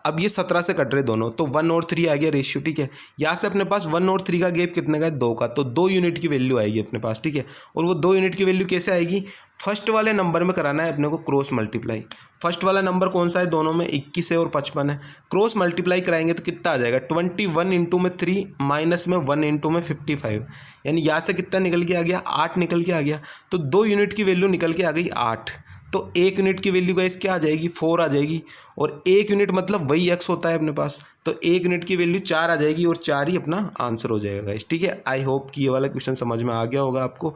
अब ये 17 से कट रहे दोनों, तो 1 और 3 आ गया रेशियो, ठीक है। यहाँ से अपने पास 1 और 3 का गैप कितने का है? 2 का। तो 2 यूनिट की वैल्यू आएगी अपने पास, ठीक है। और वो 2 यूनिट की वैल्यू कैसे आएगी? फर्स्ट वाले नंबर में कराना है अपने को क्रॉस मल्टीप्लाई। फर्स्ट वाला नंबर कौन सा है? दोनों में 21 है और 55 है। क्रॉस मल्टीप्लाई कराएंगे तो कितना आ जाएगा? 21 इंटू में 3 माइनस में 1 इंटू में 55, यानी यहाँ से कितना निकल के आ गया? 8 निकल के आ गया। तो 2 यूनिट की वैल्यू निकल के आ गई 8। तो 1 यूनिट की वैल्यू गाइस क्या आ जाएगी? 4 आ जाएगी, और 1 यूनिट मतलब वही एक्स होता है अपने पास। तो 1 यूनिट की वैल्यू 4 आ जाएगी, और 4 ही अपना आंसर हो जाएगा गाइस, ठीक है। आई होप कि ये वाला क्वेश्चन समझ में आ गया होगा आपको।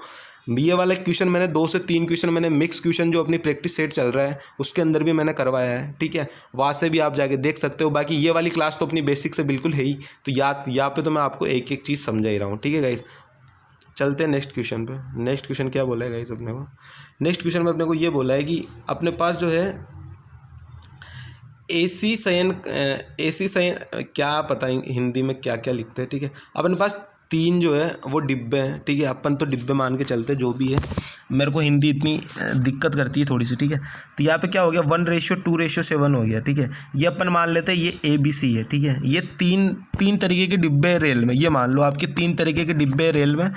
ये वाला क्वेश्चन मैंने 2 से 3 क्वेश्चन मैंने मिक्स क्वेश्चन जो अपनी प्रैक्टिस सेट चल रहा है उसके अंदर भी मैंने करवाया है, ठीक है। वहाँ से भी आप जाके देख सकते हो। बाकी ये वाली क्लास तो अपनी बेसिक से बिल्कुल है ही, तो यहाँ पे तो मैं आपको एक एक चीज़ समझा ही रहा हूँ, ठीक है गाइस। चलते हैं नेक्स्ट क्वेश्चन पे। नेक्स्ट क्वेश्चन क्या बोला है गाइस अपने को? नेक्स्ट क्वेश्चन में अपने को ये बोला है कि अपने पास जो है एसी शयन क्या पता हिंदी में क्या क्या लिखते हैं, ठीक है। अपने पास 3 जो है वो डिब्बे हैं, ठीक है। अपन तो डिब्बे मान के चलते जो भी है, मेरे को हिंदी इतनी दिक्कत करती है थोड़ी सी, ठीक है। तो यहाँ पे क्या हो गया? 1:2:7 हो गया, ठीक है। ये अपन मान लेते हैं ये ABC है, ठीक है। ये तीन तरीके के डिब्बे रेल में, ये मान लो आपके 3 तरीके के डिब्बे रेल में।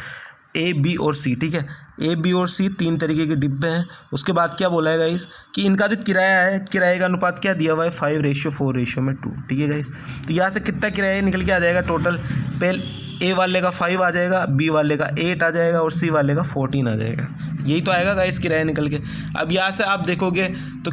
ए, बी और सी, ठीक है। ए, बी और सी 3 तरीके के डिब्बे हैं। उसके बाद क्या बोला है गाइस कि इनका जो किराया है, किराए का अनुपात क्या दिया हुआ है 5:4:2, ठीक है गाइस। तो यहाँ से कितना किराया निकल के आ जाएगा टोटल, पहले ए वाले का 5 आ जाएगा, बी वाले का 8 आ जाएगा और सी वाले का 14 आ जाएगा। यही तो आएगा गाइस किराया निकल के। अब यहाँ से आप देखोगे तो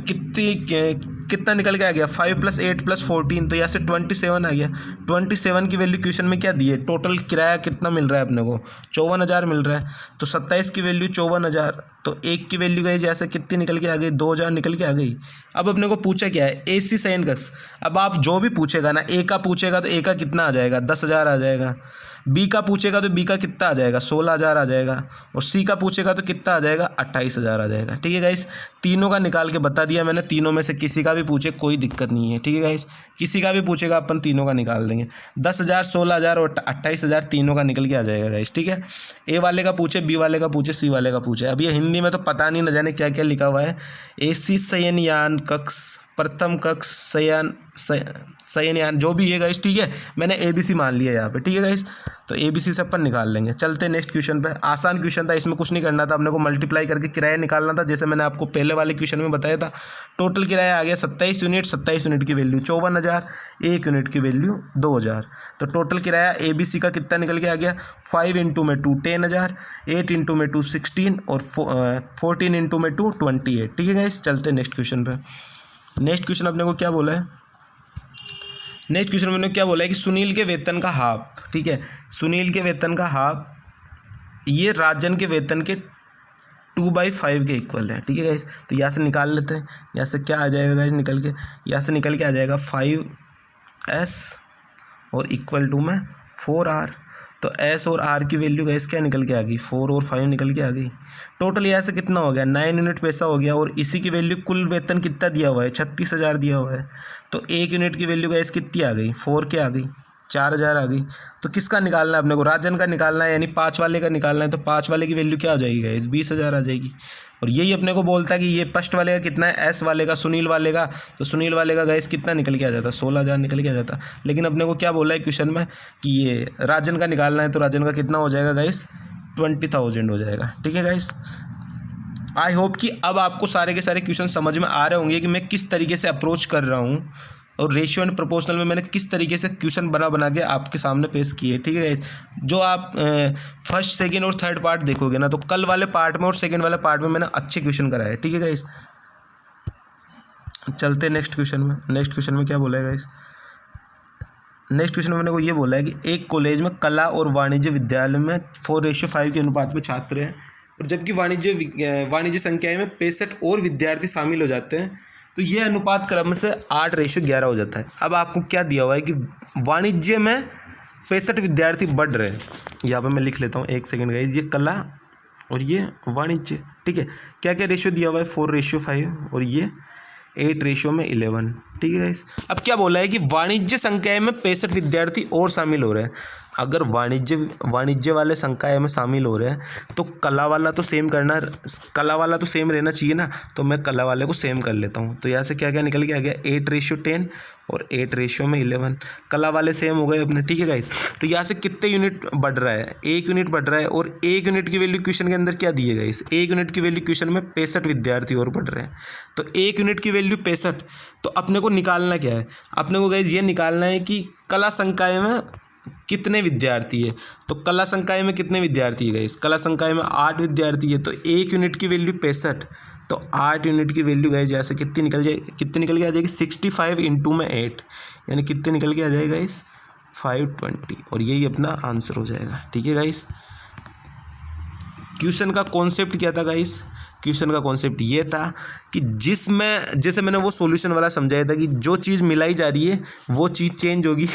कितना निकल के आ गया, 5 + 8 + 14, तो यहाँ से 27 आ गया। 27 की वैल्यू क्वेश्चन में क्या दी है, टोटल किराया कितना मिल रहा है अपने को, 54,000 मिल रहा है। तो 27 की वैल्यू 54,000, तो एक की वैल्यू गई जैसे कितनी निकल के आ गई, 2,000 निकल के आ गई। अब अपने को पूछा क्या है, AC sin x। अब आप जो भी पूछेगा ना, ए का पूछेगा तो ए का कितना आ जाएगा, 10,000 आ जाएगा। बी का पूछेगा तो बी का कितना आ जाएगा, 16,000 आ जाएगा। और सी का पूछेगा तो कितना आ जाएगा, 28,000 आ जाएगा, ठीक है गाइस। तीनों का निकाल के बता दिया मैंने, तीनों में से किसी का भी पूछे कोई दिक्कत नहीं है, ठीक है गाइस। किसी का भी पूछेगा अपन तीनों का निकाल देंगे। 10,000, 16,000 और 28,000 तीनों का निकल के आ जाएगा गाइस, ठीक है। ए वाले का पूछे, बी वाले का पूछे, सी वाले का पूछे। अब ये हिंदी में तो पता नहीं, न जाने क्या क्या लिखा हुआ है। AC शयनयान कक्ष, प्रथम कक्ष शयनयान, जो भी है गाइस, ठीक है। मैंने ABC मान लिया यहाँ पे, ठीक है गाइस। तो ABC से अपन निकाल लेंगे। चलते नेक्स्ट क्वेश्चन पे। आसान क्वेश्चन था, इसमें कुछ नहीं करना था अपने को, मल्टीप्लाई करके किराया निकालना था, जैसे मैंने आपको पहले वाले क्वेश्चन में बताया था। टोटल किराया आ गया 27 यूनिट, 27 यूनिट की वैल्यू 54,000, 1 यूनिट की वैल्यू 2,000। तो टोटल किराया ABC का कितना निकल के आ गया, 5 × 2 10,000, 8 × 2 16 और 14 × 2 28, ठीक है गाइस। चलते नेक्स्ट क्वेश्चन पे। नेक्स्ट क्वेश्चन अपने को क्या बोला है, नेक्स्ट क्वेश्चन में क्या बोला है कि सुनील के वेतन का हाफ, ठीक है। सुनील के वेतन का हाफ ये राजन के वेतन के 2/5 के इक्वल है, ठीक है गाइस। तो यहाँ से निकाल लेते हैं। यहाँ से क्या आ जाएगा गाइस निकल के, यहाँ से निकल के आ जाएगा 5S और इक्वल टू में 4R। तो S और R की वैल्यू गाइस क्या निकल के आ गई, 4 और 5 निकल के आ गई। टोटल यहाँ से कितना हो गया, 9 यूनिट पैसा हो गया। और इसी की वैल्यू कुल वेतन कितना दिया हुआ है, 36,000 दिया हुआ है। तो 1 यूनिट की वैल्यू गाइस कितनी आ गई, 4 के आ गई, 4,000 आ गई। तो किसका निकालना है अपने को, राजन का निकालना है, यानी 5 वाले का निकालना है। तो 5 वाले की वैल्यू क्या आ जाएगी गाइस, 20,000 आ जाएगी। और यही अपने को बोलता है कि ये फर्स्ट वाले का कितना है, S वाले का, सुनील वाले का। तो सुनील वाले का गाइस कितना निकल के आ जाता, 16,000 निकल के आ जाता। लेकिन अपने को क्या बोला है क्वेश्चन में कि ये राजन का निकालना है, तो राजन का कितना हो जाएगा गाइस, 20,000 हो जाएगा, ठीक है गाइस। आई होप कि अब आपको सारे के सारे क्वेश्चन समझ में आ रहे होंगे कि मैं किस तरीके से अप्रोच कर रहा हूँ, और रेशियो एंड प्रोपोर्शनल में मैंने किस तरीके से क्वेश्चन बना के आपके सामने पेश किए, ठीक है गाइस। जो आप फर्स्ट, सेकंड और थर्ड पार्ट देखोगे ना, तो कल वाले पार्ट में और सेकंड वाले पार्ट में मैंने अच्छे क्वेश्चन कराए, ठीक है गाइस। चलते नेक्स्ट क्वेश्चन में। नेक्स्ट क्वेश्चन में क्या बोला है गाइस, नेक्स्ट क्वेश्चन में मैंने को ये बोला है कि एक कॉलेज में कला और वाणिज्य विद्यालय में 4:5 के अनुपात में छात्र हैं, और जबकि वाणिज्य संख्याएं में 65 और विद्यार्थी शामिल हो जाते हैं, तो ये अनुपात क्रम से 8:11 हो जाता है। अब आपको क्या दिया हुआ है कि वाणिज्य में 65 विद्यार्थी बढ़ रहे हैं। यहाँ पे मैं लिख लेता हूँ, एक सेकंड गाइस। ये कला और ये वाणिज्य, ठीक है। क्या क्या रेशियो दिया हुआ है, 4:5 और ये 8:11, ठीक है गाइस। अब क्या बोला है कि वाणिज्य संकाय में 65 विद्यार्थी और शामिल हो रहे हैं। अगर वाणिज्य वाले संकाय में शामिल हो रहे हैं तो कला वाला तो सेम रहना चाहिए ना। तो मैं कला वाले को सेम कर लेता हूँ। तो यहाँ से क्या क्या निकल के आ गया, 8:10 और 8:11। कला वाले सेम हो गए अपने, ठीक है गाइस। तो यहाँ से कितने यूनिट बढ़ रहा है, 1 यूनिट बढ़ रहा है। और 1 यूनिट की वैल्यू क्वेश्चन के अंदर क्या दी है गाइस, 1 यूनिट की वैल्यू क्वेश्चन में 65 विद्यार्थी और बढ़ रहे हैं। तो 1 यूनिट की वैल्यू 65। तो अपने को निकालना क्या है, अपने को गाइस ये निकालना है कि कला संकाय में कितने विद्यार्थी है। तो कला संकाय में कितने विद्यार्थी है गाइस, कला संकाय में 8 विद्यार्थी है। तो 1 यूनिट की वैल्यू 65, तो 8 यूनिट की वैल्यू गाइस जैसे कितनी निकल के आ जाएगी, 65 × में 8, यानी कितने निकल के आ जाएगा गाइस, 520। और यही अपना आंसर हो जाएगा, ठीक है गाइस। क्वेश्चन का कॉन्सेप्ट क्या था गाइस, क्वेश्चन का कॉन्सेप्ट ये था कि जिसमें जैसे मैंने वो सॉल्यूशन वाला समझाया था कि जो चीज़ मिलाई जा रही है वो चीज़ चेंज होगी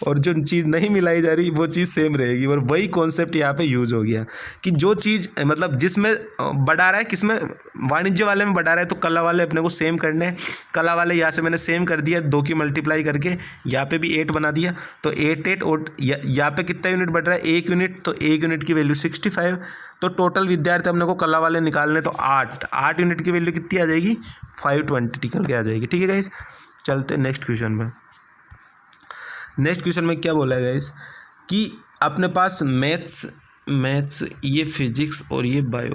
और जो चीज़ नहीं मिलाई जा रही वो चीज़ सेम रहेगी। और वही कॉन्सेप्ट यहाँ पे यूज़ हो गया कि जो चीज़ मतलब जिसमें बढ़ा रहा है, किसमें वाणिज्य वाले में बढ़ा रहा है, तो कला वाले अपने को सेम करने हैं। कला वाले यहाँ से मैंने सेम कर दिया, 2 की मल्टीप्लाई करके यहाँ पे भी 8 बना दिया। तो 8 और यहाँ पे कितना यूनिट बढ़ रहा है, 1 यूनिट। तो 1 यूनिट की वैल्यू 65। तो टोटल विद्यार्थी अपने को कला वाले निकालने, तो 8 यूनिट की वैल्यू कितनी आ जाएगी, 520 निकल के आ जाएगी, ठीक है गाइस। चलते नेक्स्ट क्वेश्चन में। नेक्स्ट क्वेश्चन में क्या बोला है गाइस कि अपने पास मैथ्स, ये फिजिक्स और ये बायो,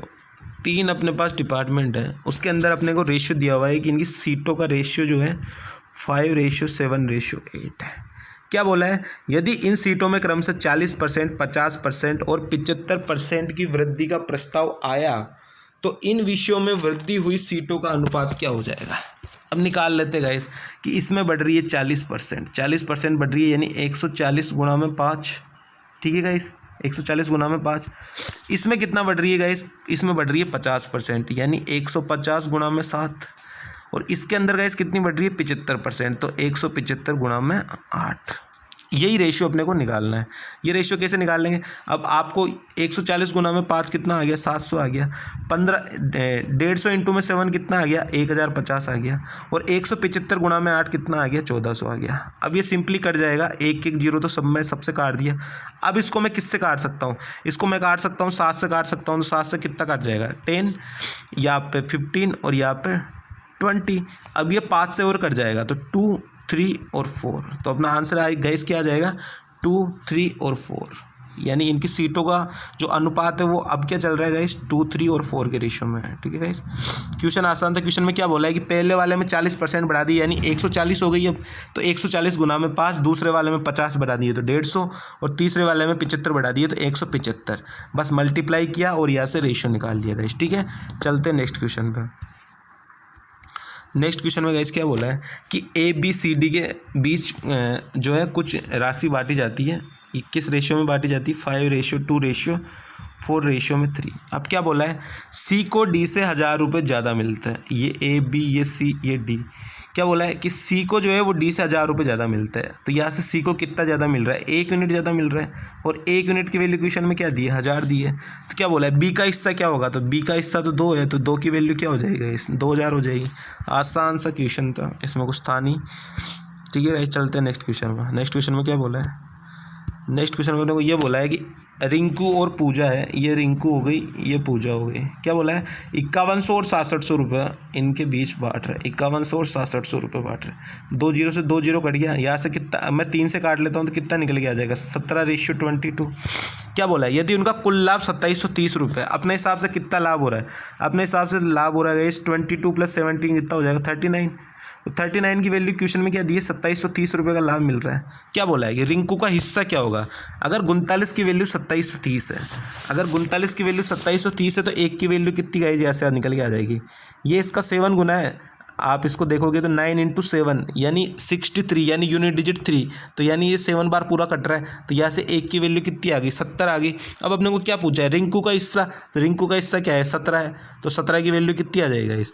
3 अपने पास डिपार्टमेंट है। उसके अंदर अपने को रेशियो दिया हुआ है कि इनकी सीटों का रेशियो जो है 5:7:8 है। क्या बोला है, यदि इन सीटों में क्रमशः 40%, 50% और 75% की वृद्धि का प्रस्ताव आया तो इन विषयों में वृद्धि हुई सीटों का अनुपात क्या हो जाएगा। अब निकाल लेते गाइस कि इसमें बढ़ रही है 40% बढ़ रही है, यानी 140 गुणा में 5। ठीक है गाइस, 140 गुणा में 5। इसमें कितना बढ़ रही है गाइस, इसमें बढ़ रही है 50%, यानी 150 गुणा में 7। और इसके अंदर गाइस कितनी बढ़ रही है 75%, तो 175 गुणा में 8। यही रेशियो अपने को निकालना है। ये रेशियो कैसे निकाल लेंगे, अब आपको 140 गुना में 5 कितना आ गया, 700 आ गया। 150 इंटू में 7 कितना आ गया, 1050 आ गया। और 175 गुना में 8 कितना आ गया, 1400 आ गया। अब ये सिंपली कट जाएगा, एक एक जीरो तो सब में सबसे काट दिया। अब इसको मैं किससे काट सकता हूँ, इसको मैं काट सकता हूँ 7 से काट सकता हूँ। तो 7 से कितना काट जाएगा, 10, यहाँ पे 15 और यहाँ पे 20। अब ये 5 से और कट जाएगा तो 2, 3 और 4। तो अपना आंसर गाइस क्या आ जाएगा, 2, 3 और 4। यानी इनकी सीटों का जो अनुपात है वो अब क्या चल रहा है गाइस, 2, 3 और 4 के रेशियो में है। ठीक है गाइस, क्वेश्चन आसान था। क्वेश्चन में क्या बोला है कि पहले वाले में 40% बढ़ा दी, यानी 140 हो गई अब। तो 140 गुना में 5, दूसरे वाले में 50 बढ़ा दिए तो 150, और तीसरे वाले में 75 बढ़ा दिए तो 175। बस मल्टीप्लाई किया और यहाँ से रेशियो निकाल दिया गाइस। ठीक है, चलते हैं नेक्स्ट क्वेश्चन पर। नेक्स्ट क्वेश्चन में गाइस क्या बोला है कि ABCD के बीच जो है कुछ राशि बांटी जाती है। 21 रेशियो में बांटी जाती है, 5:2:4:3। अब क्या बोला है, C को D से 1000 रुपये ज़्यादा मिलता है। ये AB, ये C, ये D। क्या बोला है कि C को जो है वो D से 1000 रुपये ज़्यादा मिलता है। तो यहाँ से C को कितना ज़्यादा मिल रहा है, 1 यूनिट ज़्यादा मिल रहा है। और 1 यूनिट की वैल्यू क्वेश्चन में क्या दी है, 1000 दी है। तो क्या बोला है, B का हिस्सा क्या होगा, तो B का हिस्सा तो 2 है, तो 2 की वैल्यू क्या हो जाएगा, इस 2000 हो जाएगी। आसान सा क्वेश्चन था, इसमें कुछ था नहीं। ठीक है, चलते हैं नेक्स्ट क्वेश्चन में। नेक्स्ट क्वेश्चन में क्या बोला है, नेक्स्ट क्वेश्चन में ये बोला है कि रिंकू और पूजा है, ये रिंकू हो गई, ये पूजा हो गई। क्या बोला है, 5100 और 6700 रुपये इनके बीच बांट रहे। 5100 और 6700 रुपये बांट रहे। 2 जीरो से 2 जीरो कट गया, यहाँ से कितना, मैं 3 से काट लेता हूँ तो कितना निकल के आ जाएगा, 17:22। क्या बोला है, यदि उनका कुल लाभ 2730 रुपये, अपने हिसाब से कितना लाभ हो रहा है, अपने हिसाब से लाभ हो रहा है इस 22 + 17 कितना हो जाएगा, 39। तो 39 की वैल्यू क्वेश्चन में क्या दी है, 2730 रुपये का लाभ मिल रहा है। क्या बोला है कि रिंकू का हिस्सा क्या होगा, अगर 39 की वैल्यू 2730 है, अगर 39 की वैल्यू 2730 है तो 1 की वैल्यू कितनी गाई जैसे निकल के आ जाएगी, ये इसका 7 गुना है। आप इसको देखोगे तो 9 × 7 यानी 63, यानी यूनिट डिजिट 3। तो यानी ये 7 बार पूरा कट रहा है। तो यहाँ से 1 की वैल्यू कितनी आ गई, 70 आ गई। अब अपने को क्या पूछा है, रिंकू का हिस्सा। तो रिंकू का हिस्सा क्या है, 17 है। तो 17 की वैल्यू कितनी आ जाएगा, इस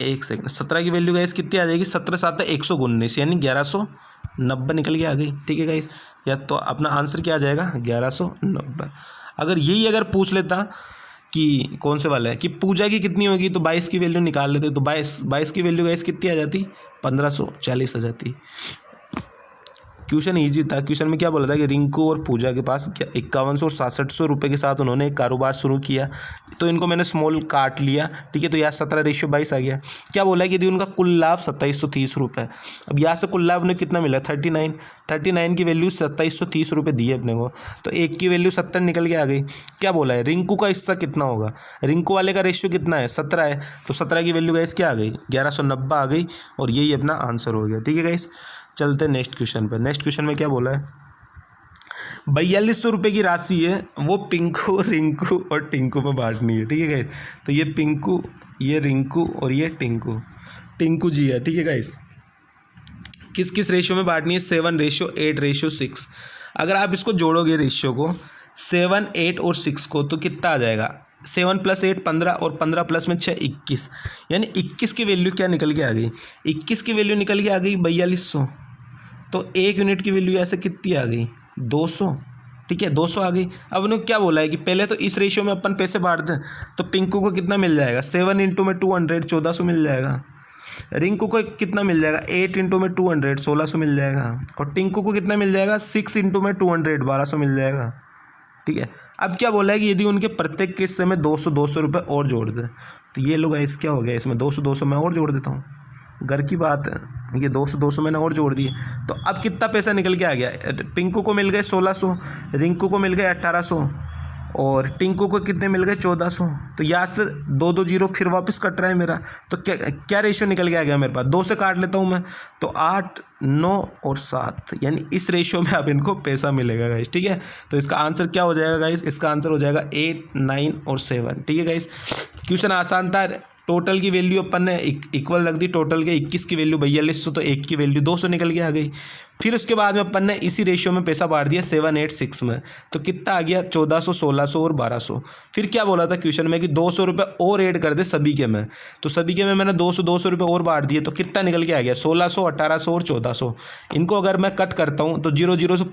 1 सेकंड, 17 की वैल्यू गाइस कितनी आ जाएगी, 17 7 119, यानी 1190 निकल के आ गई। ठीक है गाइस, या तो अपना आंसर क्या आ जाएगा, 1190। अगर यही अगर पूछ लेता कि कौन से वाला है कि पूजा की कितनी होगी, तो 22 की वैल्यू निकाल लेते, तो 22 की वैल्यू गाइस कितनी आ जाती, 1540 आ जाती। क्वेश्चन ईजी था। क्वेश्चन में क्या बोला था कि रिंकू और पूजा के पास 5100 और 6700 रुपये के साथ उन्होंने एक कारोबार शुरू किया। तो इनको मैंने स्मॉल काट लिया। ठीक है, तो यहाँ 17:22 आ गया। क्या बोला है कि यदि उनका कुल लाभ 2730 रुपये। अब यहाँ से कुल लाभ उन्हें कितना मिला, 39 की वैल्यू 2730 रुपये दी है अपने को। तो 1 की वैल्यू 70 निकल के आ गई। क्या बोला है, रिंकू का हिस्सा कितना होगा, रिंकू वाले का रेशियो कितना है, 17 है। तो 17 की वैल्यू गाइस क्या आ गई, 1190 आ गई। और यही अपना आंसर हो गया। ठीक है गाइस, चलते हैं नेक्स्ट क्वेश्चन पर। नेक्स्ट क्वेश्चन में क्या बोला है, 4200 रुपये की राशि है, वो पिंकू, रिंकू और टिंकू में बांटनी है। ठीक है गाइस, तो ये पिंकू, ये रिंकू और ये टिंकू जी है। ठीक है गाइस, किस किस रेशियो में बांटनी है, 7:8:6। अगर आप इसको जोड़ोगे रेशियो को 7, 8 और 6 को, तो कितना आ जाएगा, 7 + 8 15 और 15 प्लस में 6 21, यानी 21 की वैल्यू क्या निकल के आ गई, 21 की वैल्यू निकल के आ गई 4200। तो 1 यूनिट की वैल्यू ऐसे कितनी आ गई, 200। ठीक है, 200 आ गई। अब उन्होंने क्या बोला है कि पहले तो इस रेशियो में अपन पैसे बांट दें, तो पिंकू को कितना मिल जाएगा, 7 × 200 1400 मिल जाएगा। रिंकू को कितना मिल जाएगा, 8 × 200 1600 मिल जाएगा। और टिंकू को कितना मिल जाएगा, 6 × 200 1200 मिल जाएगा। ठीक है, अब क्या बोला है कि यदि उनके प्रत्येक के हिस्से में 200 रुपये और जोड़ दें, तो ये लोग इस क्या हो गया, इसमें 200 मैं और जोड़ देता हूँ, घर की बात है। ये 200 मैंने और जोड़ दिए। तो अब कितना पैसा निकल के आ गया, पिंकू को मिल गए 1600, रिंकू को मिल गए 1800 और टिंकू को कितने मिल गए 1400। तो यहाँ से 2 जीरो फिर वापस कट रहा है मेरा। तो क्या क्या रेशियो निकल के आ गया मेरे पास, 2 से काट लेता हूँ मैं, तो 8, 9 और 7, यानी इस रेशियो में अब इनको पैसा मिलेगा गाइस, ठीक है। तो इसका आंसर क्या हो जाएगा गाइस, इसका आंसर हो जाएगा 8, 9 और 7, ठीक है गाइस। क्वेश्चन आसान था। टोटल की वैल्यू अपन ने इक्वल रख दी, टोटल के 21 की वैल्यू 4200, तो 1 की वैल्यू 200 निकल के आ गई। फिर उसके बाद में अपन ने इसी रेशियो में पैसा बांट दिया 7, 8, 6 में, तो कितना आ गया 1400, 1600 और 1200। फिर क्या बोला था क्वेश्चन में कि 200 रुपये और ऐड कर दे सभी के में, तो सभी के में मैंने 200 रुपये और बांट दिए, तो कितना निकल के आ गया 1600, 1800 और 1400। इनको अगर मैं कट करता हूँ तो 0 से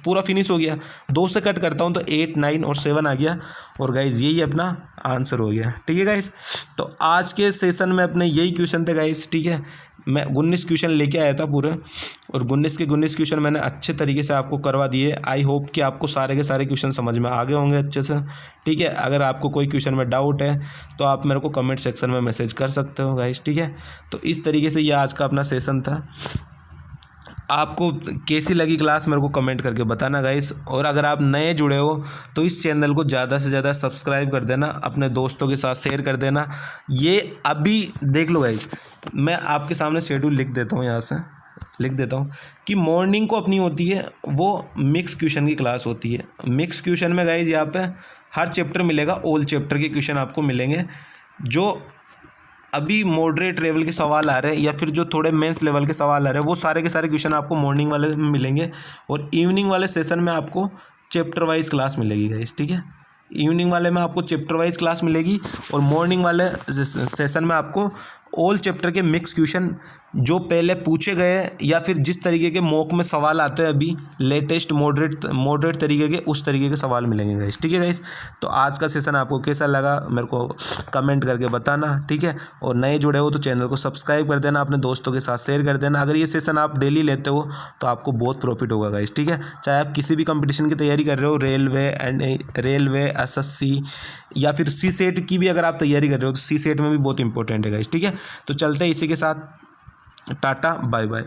पूरा फिनिश हो गया, 2 से कट करता हूँ तो 8, 9 और 7 आ गया। और गाइज यही अपना आंसर हो गया, ठीक है गाइज। तो आज के सेशन में अपने यही क्वेश्चन थे गाइज, ठीक है। मैं 19 क्वेश्चन लेके आया था पूरे, और 19 के 19 क्वेश्चन मैंने अच्छे तरीके से आपको करवा दिए। आई होप कि आपको सारे के सारे क्वेश्चन समझ में आ गए होंगे अच्छे से, ठीक है। अगर आपको कोई क्वेश्चन में डाउट है तो आप मेरे को कमेंट सेक्शन में मैसेज कर सकते हो गाइज, ठीक है। तो इस तरीके से ये आज का अपना सेशन था। आपको कैसी लगी क्लास मेरे को कमेंट करके बताना गाइस। और अगर आप नए जुड़े हो तो इस चैनल को ज़्यादा से ज़्यादा सब्सक्राइब कर देना, अपने दोस्तों के साथ शेयर कर देना। ये अभी देख लो गाइस, मैं आपके सामने शेड्यूल लिख देता हूँ, यहाँ से लिख देता हूँ कि मॉर्निंग को अपनी होती है वो मिक्स क्वेश्चन की क्लास होती है। मिक्स क्वेश्चन में गाइस यहाँ पे हर चैप्टर मिलेगा, ऑल चैप्टर के क्वेश्चन आपको मिलेंगे। जो अभी मॉडरेट लेवल के सवाल आ रहे हैं या फिर जो थोड़े मेंस लेवल के सवाल आ रहे हैं, वो सारे के सारे क्वेश्चन आपको मॉर्निंग वाले में मिलेंगे। और इवनिंग वाले सेशन में आपको चैप्टर वाइज क्लास मिलेगी गाइस, ठीक है। इवनिंग वाले में आपको चैप्टर वाइज क्लास मिलेगी और मॉर्निंग वाले सेशन में आपको ऑल चैप्टर के मिक्स क्वेश्चन जो पहले पूछे गए या फिर जिस तरीके के मॉक में सवाल आते हैं अभी लेटेस्ट मॉडरेट तरीके के, उस तरीके के सवाल मिलेंगे गाइस, ठीक है गाइस। तो आज का सेशन आपको कैसा लगा मेरे को कमेंट करके बताना, ठीक है। और नए जुड़े हो तो चैनल को सब्सक्राइब कर देना, अपने दोस्तों के साथ शेयर कर देना। अगर ये सेशन आप डेली लेते हो तो आपको बहुत प्रॉफिट होगा गाइस, ठीक है। चाहे आप किसी भी कंपटीशन की तैयारी कर रहे हो, रेलवे SSC या फिर CSET की भी अगर आप तैयारी कर रहे हो तो CSET में भी बहुत इंपॉर्टेंट है गाइस, ठीक है। तो चलते हैं इसी के साथ, टाटा बाय बाय।